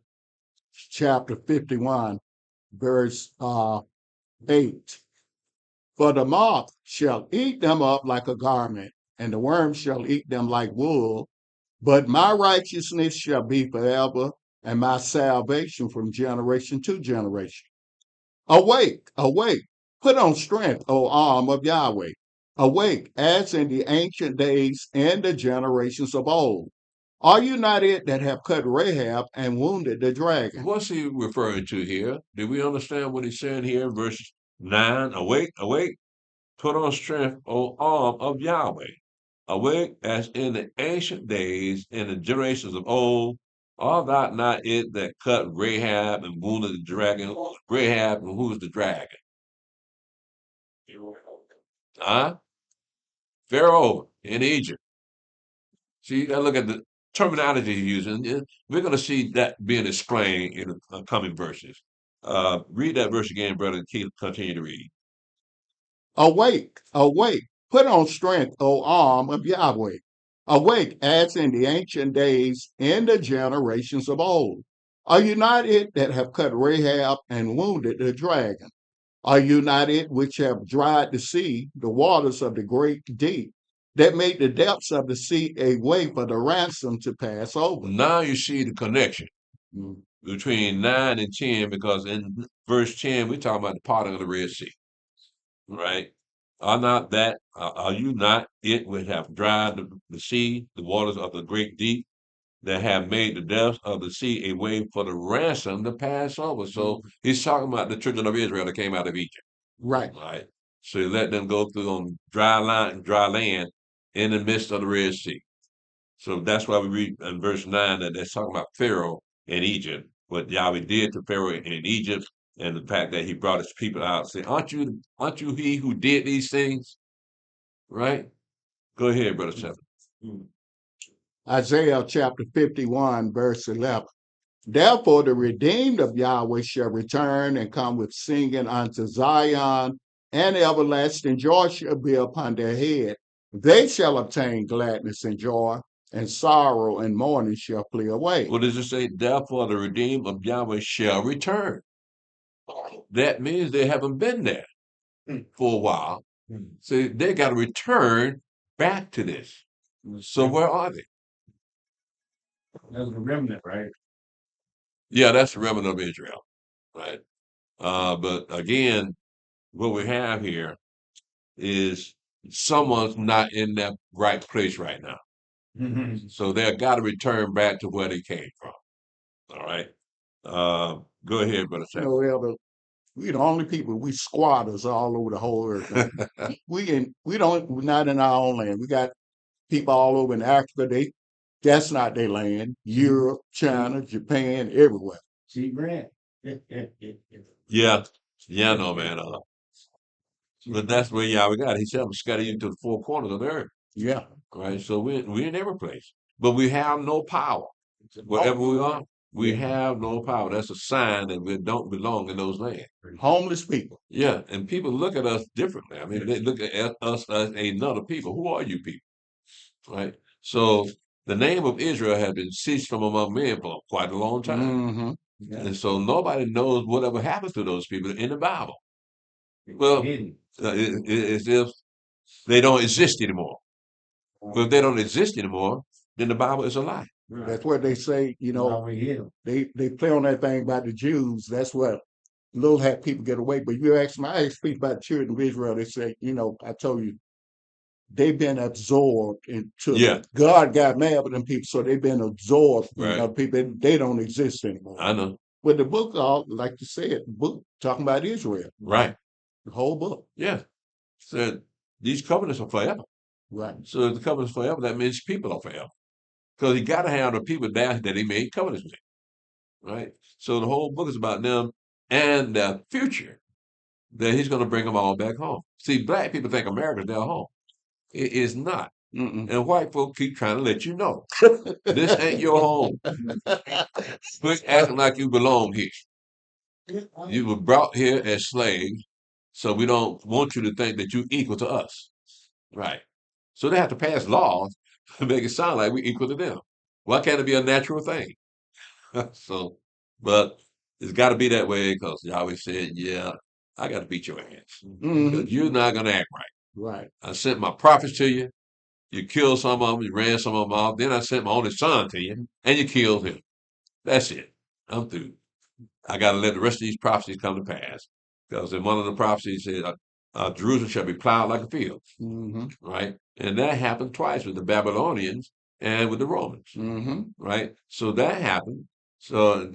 chapter 51, verse 8. For the moth shall eat them up like a garment, and the worm shall eat them like wool. But my righteousness shall be forever, and my salvation from generation to generation. Awake, awake, put on strength, O arm of Yahweh. Awake, as in the ancient days and the generations of old. Are you not it that have cut Rahab and wounded the dragon? What's he referring to here? Do we understand what he's saying here in verse 9? Awake, awake, put on strength, O arm of Yahweh. Awake as in the ancient days and the generations of old. Are thou not it that cut Rahab and wounded the dragon? Rahab, and who's the dragon? Huh? Pharaoh in Egypt. See, you gotta look at the terminology he's using. We're going to see that being explained in the coming verses. Read that verse again, brother, and continue to read. Awake, awake, put on strength, O arm of Yahweh. Awake as in the ancient days, in the generations of old. Are you not it that have cut Rahab and wounded the dragon? Are you not it which have dried the sea, the waters of the great deep, that made the depths of the sea a way for the ransom to pass over? Now you see the connection Mm. between 9 and 10, because in verse 10, we're talking about the parting of the Red Sea, right? Are you not it which have dried the sea, the waters of the great deep, that have made the depths of the sea a way for the ransom to pass over? So he's talking about the children of Israel that came out of Egypt. Right. Right. So he let them go through on dry land in the midst of the Red Sea. So that's why we read in verse 9 that that's talking about Pharaoh in Egypt, what Yahweh did to Pharaoh in Egypt, and the fact that he brought his people out. Say, aren't you he who did these things? Right? Go ahead, brother Seth. Isaiah chapter 51, verse 11. Therefore, the redeemed of Yahweh shall return and come with singing unto Zion, and everlasting joy shall be upon their head. They shall obtain gladness and joy, and sorrow and mourning shall flee away. What does it say? Therefore, the redeemed of Yahweh shall return. That means they haven't been there for a while. So they got to return back to this. So where are they? That's the remnant, right? Yeah, that's the remnant of Israel, right? But again, what we have here is someone's not in that right place right now. So they've got to return back to where they came from. All right. Go ahead, brother. You know, Elder, we the only people, we squatters all over the whole earth. We're not in our own land. We got people all over in Africa. That's not their land. Europe, China, Japan, everywhere. Cheap rent. Yeah. Yeah, no, man. But that's where Yahweh got it. He said, I'm scatter you to the four corners of the earth. Yeah. Right. So we in every place. But we have no power. Wherever we are, we have no power. That's a sign that we don't belong in those lands. Homeless people. Yeah. And people look at us differently. I mean, they look at us as another people. Who are you people? Right. So the name of Israel has been ceased from among men for quite a long time. Mm-hmm. And so nobody knows whatever happens to those people in the Bible. Well, it's if they don't exist anymore. Well, if they don't exist anymore, then the Bible is a lie. That's what they say, you know, they play on that thing about the Jews. That's what little hat people get away. But I ask people about the children of Israel, they say, you know, I told you, they've been absorbed into God got mad with them people, so they've been absorbed. Right. You know, people, they don't exist anymore. I know. But the book, like you said, the book talking about Israel. Right. The whole book. Yeah. Said these covenants are forever. Right. So if the covenants forever, that means people are forever. Because he got to have the people there that he made covenants with. Right. So the whole book is about them and their future. That he's going to bring them all back home. See, black people think America's their home. It is not. And white folk keep trying to let you know this ain't your home. Quit acting like you belong here. You were brought here as slaves, so we don't want you to think that you're equal to us. Right. So they have to pass laws to make it sound like we're equal to them. Why can't it be a natural thing? So, but it's got to be that way because Yahweh said, yeah, I got to beat your ass. Because you're not going to act right. Right. I sent my prophets to you. You killed some of them. You ran some of them off. Then I sent my only son to you, and you killed him. That's it. I'm through. I got to let the rest of these prophecies come to pass. Because in one of the prophecies, it said, Jerusalem shall be plowed like a field. Right? And that happened twice with the Babylonians and with the Romans. Right? So that happened. So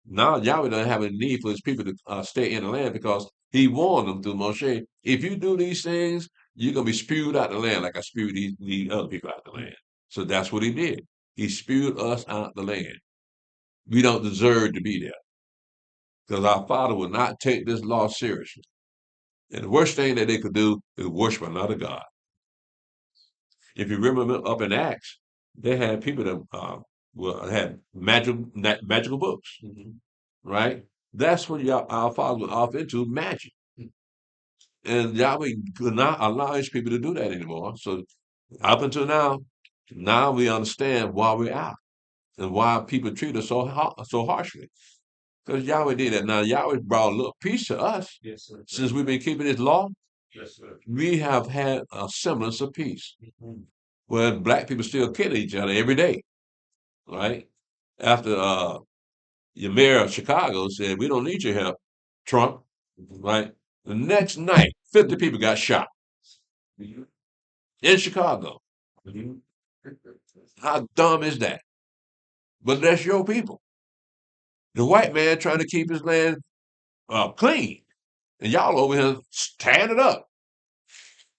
now Yahweh doesn't have a need for his people to stay in the land because he warned them through Moshe, if you do these things, you're going to be spewed out the land like I spewed these other people out the land. So that's what he did. He spewed us out the land. We don't deserve to be there because our Father will not take this law seriously. And the worst thing that they could do is worship another God. If you remember up in Acts, they had people that had magical books, right? That's what our Father was off into, magic. And Yahweh could not allow his people to do that anymore. So up until now we understand why we're out and why people treat us so harshly. Because Yahweh did that. Now Yahweh brought a little peace to us. Yes, sir. Since we've been keeping his law. Yes, sir. We have had a semblance of peace. Where black people still kill each other every day. Right? After your mayor of Chicago said, we don't need your help, Trump. Right? The next night, 50 people got shot. In Chicago. How dumb is that? But that's your people. The white man trying to keep his land clean. And y'all over here tearing it up.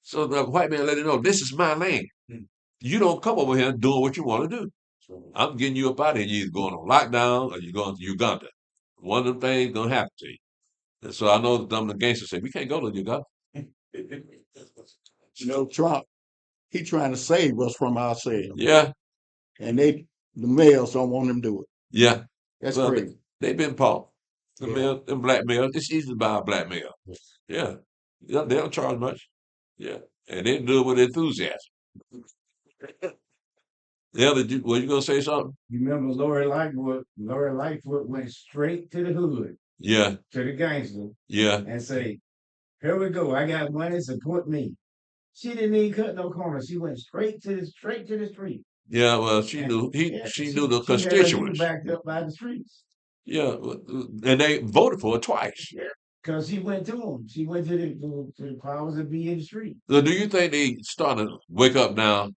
So the white man let him know, this is my land. You don't come over here doing what you want to do. I'm getting you up out of here. You're either going on lockdown or you're going to Uganda. One of them things going to happen to you. And so I know the gangsters say, we can't go to Uganda. Trump, he trying to save us from ourselves. Yeah. And the males don't want him to do it. Yeah. That's crazy. They've been caught. Them black males, it's easy to buy a black male. Yeah. They don't charge much. Yeah. And they do it with enthusiasm. Yeah, what you gonna say something? You remember Lori Lightfoot? Lori Lightfoot went straight to the hood. Yeah. To the gangster. Yeah. And say, here we go. I got money, support me. She didn't even cut no corners. She went straight to the street. Yeah, well, she knew the constituents. She backed up by the streets. Yeah, and they voted for her twice. Yeah, because she went to them. She went to the powers that be in the street. So do you think they starting to wake up now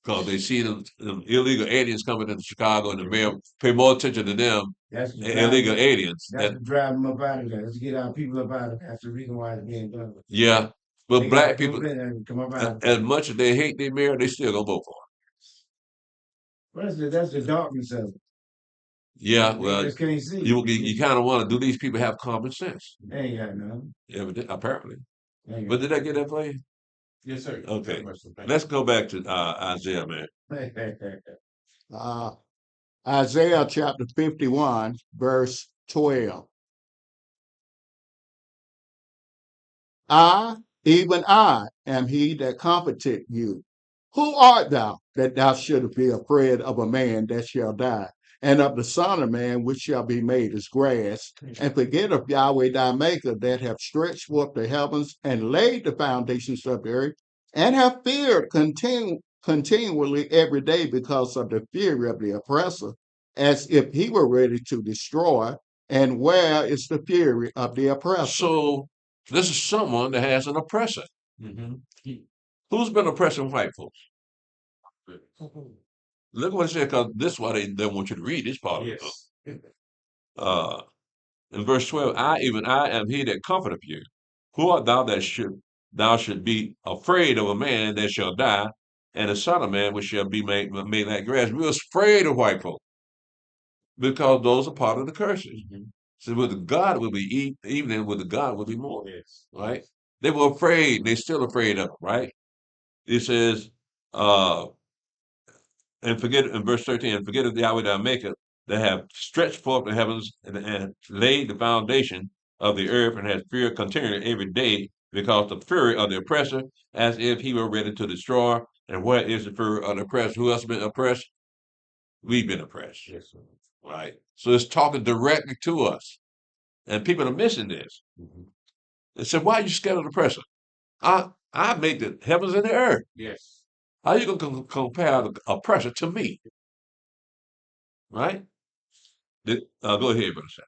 because they see them illegal aliens coming into Chicago and the mayor pay more attention to them illegal aliens? That's to drive them up out of there. Let's get our people up out of there. That's the reason why it's being done. Yeah, but they black people, come up out as much as they hate their mayor, they still gonna vote for him. That's the darkness of it. Yeah, they well, just can't see. You kind of want to. Do these people have common sense? They ain't got none. Yeah, apparently. But did I get that for you? Yes, sir. Okay. Let's go back to Isaiah, man. Isaiah chapter 51, verse 12. I, even I, am he that comforted you. Who art thou that thou shouldst be afraid of a man that shall die, and of the Son of Man which shall be made as grass, and forget of Yahweh thy Maker that have stretched forth the heavens and laid the foundations of the earth, and have feared continually every day because of the fury of the oppressor, as if he were ready to destroy. And where is the fury of the oppressor? So this is someone that has an oppressor. Who's been oppressing white folks? Look what it said, because this is why they want you to read this part of the book. In verse 12, I am he that comforteth you. Who art thou that thou should be afraid of a man that shall die, and the Son of Man which shall be made like grass? We're afraid of white folk because those are part of the curses. So with the God will be evening, with the God will be morning. Right? They were afraid, they're still afraid of him, right? It says, And forget in verse 13, and forget the Yahweh thy maker that have stretched forth the heavens and laid the foundation of the earth and has fear continually every day because the fury of the oppressor, as if he were ready to destroy. And where is the fury of the oppressor? Who else been oppressed? We've been oppressed. Yes, sir. Right. So it's talking directly to us. And people are missing this. They said, why are you scared of the oppressor? I made the heavens and the earth. Yes. How are you going to compare the oppressor to me? Right? Go ahead, Brother Sam.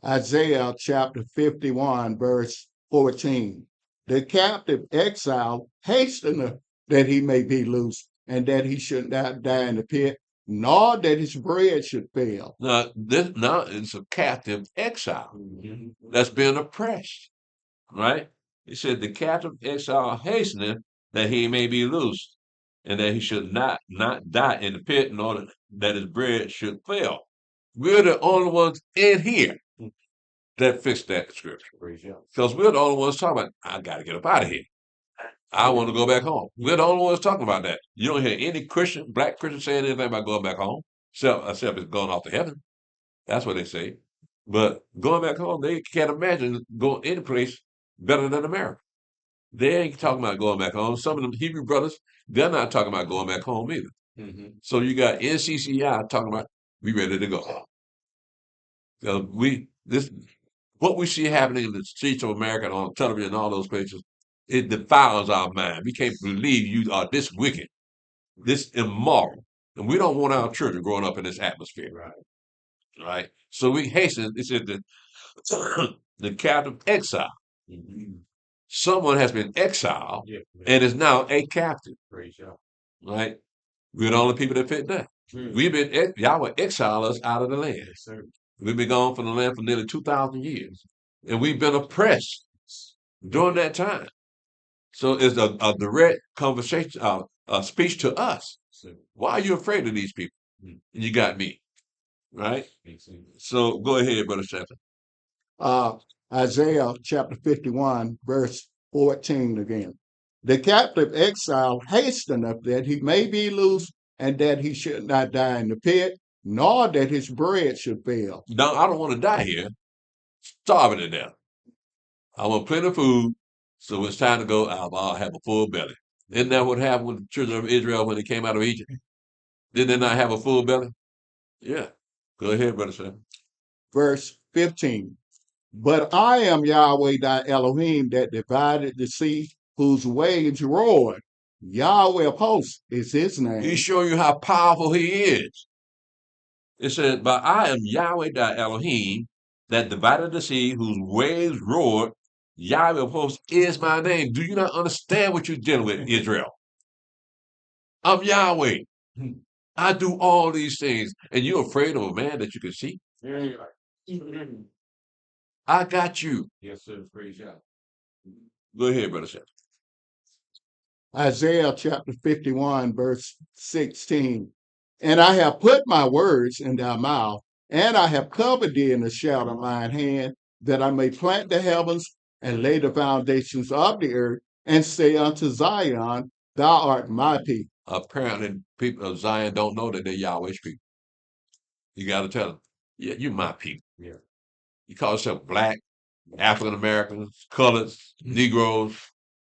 Isaiah chapter 51, verse 14. The captive exile hasteneth that he may be loose, and that he should not die in the pit, nor that his bread should fail. Now it's a captive exile that's been oppressed, right? He said the captive exile hasteneth that he may be loosed, and that he should not die in the pit, nor that his bread should fail. We're the only ones in here that fix that scripture. Because we're the only ones talking about, I got to get up out of here. I want to go back home. We're the only ones talking about that. You don't hear any Christian, black Christian saying anything about going back home, except it's going off to heaven. That's what they say. But going back home, they can't imagine going any place better than America. They ain't talking about going back home. Some of them Hebrew brothers, they're not talking about going back home either. So you got NCCI talking about, we ready to go. What we see happening in the streets of America and on television and all those places, it defiles our mind. We can't believe you are this wicked, this immoral. And we don't want our children growing up in this atmosphere. Right? So we hasten, it said the captive exile. Someone has been exiled and is now a captive. Right? We're the only people that fit that. We've been, Yahweh exiled us out of the land. We've been gone from the land for nearly 2,000 years. And we've been oppressed during that time. So it's a direct conversation, a speech to us. Why are you afraid of these people? And you got me. Right? So go ahead, Brother Shepard. Isaiah chapter 51, verse 14 again. The captive exile hasteneth that he may be loose, and that he should not die in the pit, nor that his bread should fail. No, I don't want to die here, starving to death. I want plenty of food, so when it's time to go, I'll have a full belly. Isn't that what happened with the children of Israel when they came out of Egypt? Did they not have a full belly? Yeah. Go ahead, Brother Sam. Verse 15. But I am Yahweh thy Elohim that divided the sea, whose waves roared. Yahweh of hosts is his name. He's showing you how powerful he is. It says, but I am Yahweh thy Elohim that divided the sea, whose waves roared. Yahweh of hosts is my name. Do you not understand what you're dealing with, Israel? I'm Yahweh. I do all these things, and you're afraid of a man that you can see? I got you. Yes, sir. Praise God. Go ahead, Brother Sam. Isaiah chapter 51, verse 16. And I have put my words in thy mouth, and I have covered thee in the shadow of mine hand, that I may plant the heavens and lay the foundations of the earth, and say unto Zion, thou art my people. Apparently, people of Zion don't know that they're Yahweh's people. You got to tell them, yeah, you're my people. Yeah. You call yourself black, African Americans, coloreds, Negroes.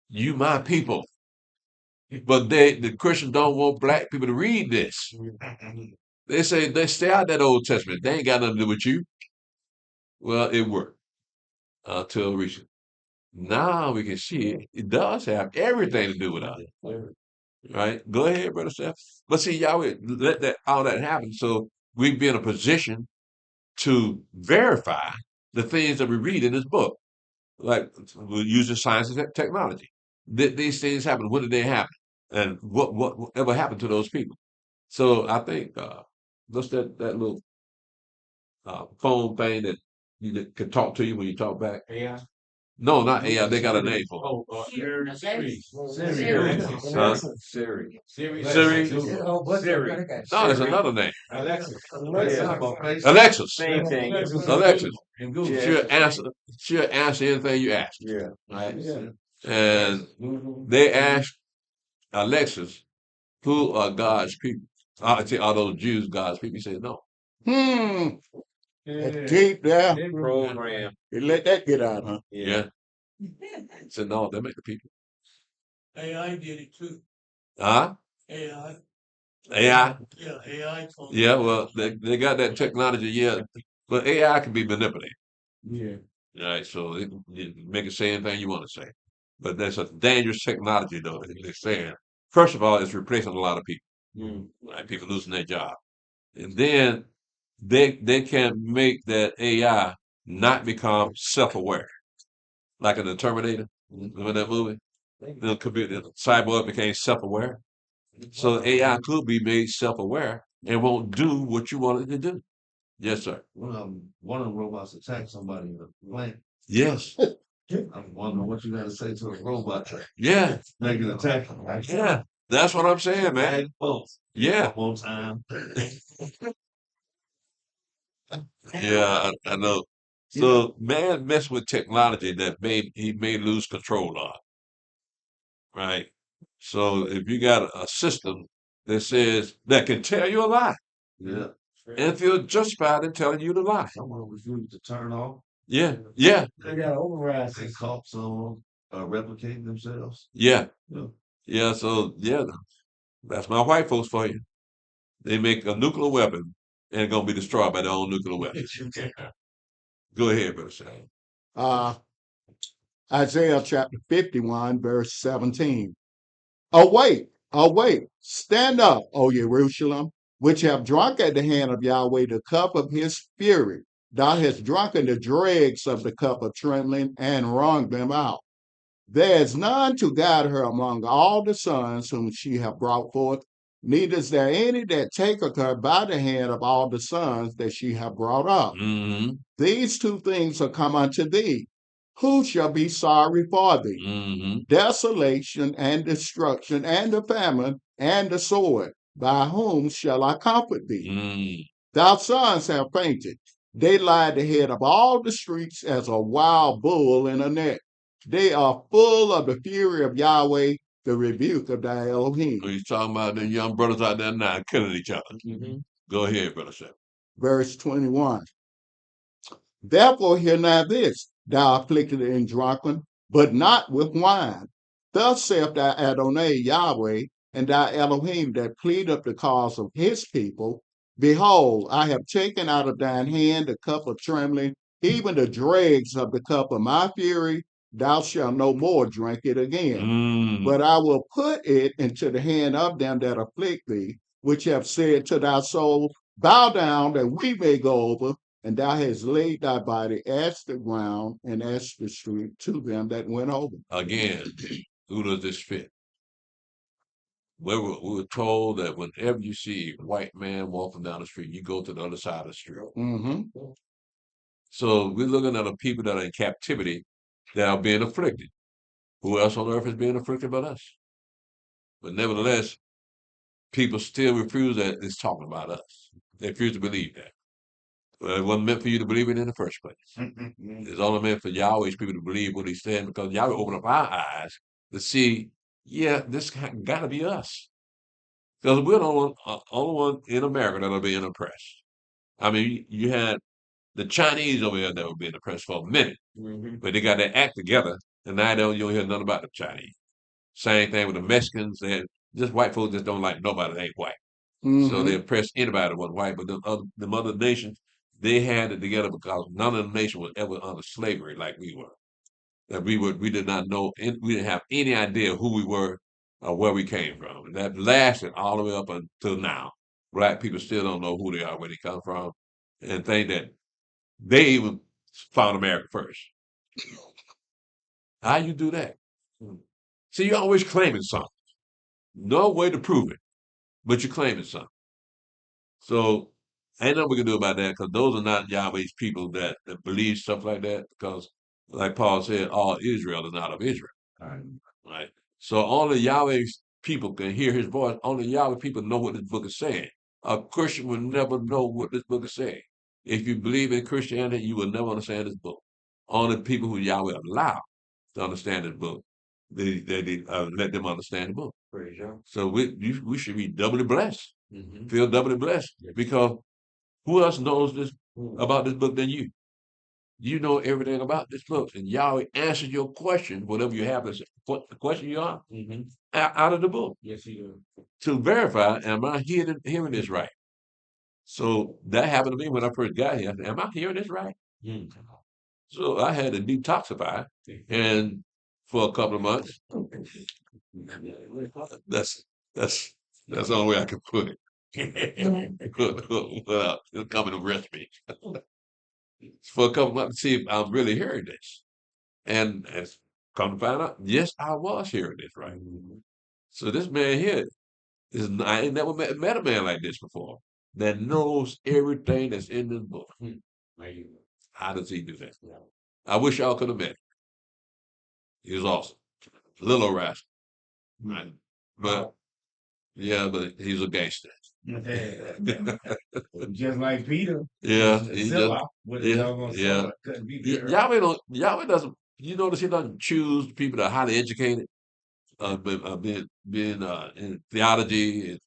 You my people. But the Christians don't want black people to read this. They say they stay out that Old Testament. They ain't got nothing to do with you. Well, it worked until recently. Now we can see it does have everything to do with us. Right? Go ahead, Brother Steph. But see, Yahweh let all that happen so we be in a position to verify the things that we read in this book. Like we're using science and technology. These things happen. When did they happen? And whatever happened to those people? So I think what's that little phone thing that you can talk to you when you talk back? AI? No, not AI. They got a name for it. Siri. Siri. No, there's another name. Alexis. Same thing. Alexis. And Google. She'll answer anything you ask. Yeah. Right? And they ask Alexis, who are God's people? I say, are those Jews God's people? He said, no. That's deep there. Program. You let that get out, huh? Yeah. He said, no, they make the people. AI did it too. Huh? AI. AI? Yeah, AI told Yeah, well, they got that technology, yeah. But AI can be manipulated. Yeah. Right, so it make it say anything you want to say. But that's a dangerous technology, though. They're saying, first of all, it's replacing a lot of people. Right, people losing their job, and then they can make that AI not become self-aware, like in the Terminator. Remember that movie? The computer, the cyborg became self-aware. So AI could be made self-aware and won't do what you want it to do. Yes, sir. One of the robots attacked somebody in a plant. Yes. I'm wondering what you got to say to a robot to Yeah. make an attack. Yeah. That's what I'm saying, man. Yeah. One time. Yeah, I know. So man messed with technology that he may lose control of, right? So if you got a system that says that can tell you a lie Yeah. and feel justified in telling you the lie. Someone refused to turn off. Yeah, yeah, They got overrides. They caught someone replicating themselves. yeah, Yeah. yeah. So yeah, that's my white folks for you. They make a nuclear weapon and it's gonna be destroyed by their own nuclear weapon. Go ahead, brother Shane. Uh, Isaiah chapter 51, verse 17. Awake, awake, stand up, O Jerusalem, which have drunk at the hand of Yahweh the cup of his fury. Thou hast drunken the dregs of the cup of trembling and wrung them out. There is none to guide her among all the sons whom she hath brought forth, neither is there any that taketh her by the hand of all the sons that she hath brought up. Mm-hmm. These two things are come unto thee. Who shall be sorry for thee? Mm-hmm. Desolation and destruction and the famine and the sword. By whom shall I comfort thee? Mm. Thy sons have fainted. They lie at the head of all the streets as a wild bull in a net. They are full of the fury of Yahweh, the rebuke of thy Elohim. He's talking about the young brothers out there now killing each other. Mm-hmm. Go ahead, brother Shane. Verse 21. Therefore hear now this, thou afflicted and drunken, but not with wine. Thus saith thy Adonai Yahweh, and thy Elohim that pleadeth the cause of his people. Behold, I have taken out of thine hand the cup of trembling, even the dregs of the cup of my fury. Thou shalt no more drink it again. But I will put it into the hand of them that afflict thee, which have said to thy soul, bow down that we may go over. And thou hast laid thy body as the ground and as the street to them that went over. Again, who does this fit? We were told that whenever you see a white man walking down the street, you go to the other side of the street. Mm-hmm. So we're looking at the people that are in captivity that are being afflicted. Who else on earth is being afflicted but us? But nevertheless, people still refuse that it's talking about us. They refuse to believe that. Well, it wasn't meant for you to believe it in the first place. It's only meant for Yahweh's people to believe what he's saying because Yahweh opened up our eyes to see, yeah, this got to be us. Because we're the only one in America that are being oppressed. I mean, you had the Chinese over here that were being oppressed for a minute, but they got their act together, and now you don't hear nothing about the Chinese. Same thing with the Mexicans, and just white folks just don't like nobody that ain't white. So they oppress anybody that wasn't white, but the other nations, they had it together because none of the nation was ever under slavery like we were. That we did not know, we didn't have any idea who we were or where we came from. And that lasted all the way up until now. Black people still don't know who they are, where they come from, and think that they even found America first. How you do that? See, you're always claiming something. No way to prove it, but you're claiming something. So ain't nothing we can do about that because those are not Yahweh's people that believe stuff like that. Because, like Paul said, all Israel is not of Israel. Right? So only Yahweh's people can hear his voice. Only Yahweh people know what this book is saying. A Christian will never know what this book is saying. If you believe in Christianity, you will never understand this book. Only people who Yahweh allow to understand this book, they let them understand the book. Praise y'all. So we should be doubly blessed, Mm-hmm. feel doubly blessed, Yes. because who else knows this Mm. about this book than you? You know everything about this book, and Yahweh answers your question, whatever you have to say, what the question you are, Mm-hmm. out of the book Yes, he does. to verify, am I hearing this right? So that happened to me when I first got here. I said, am I hearing this right? Mm. So I had to detoxify, and for a couple of months, that's that's that's the only way I can put it. Without it coming to arrest me. For a couple of months to see if I'm really hearing this. And as come to find out, yes, I was hearing this right. So this man here is I ain't never met a man like this before that knows everything that's in this book. How does he do that? I wish y'all could have met him. He was awesome. Little rascal. Right. But yeah, but he's a gangster. Just like Peter. Yeah, was a he zilla just with a yeah, doggone yeah. sword. Couldn't be there. Yahweh doesn't, you notice he doesn't choose people that are highly educated, being in theology,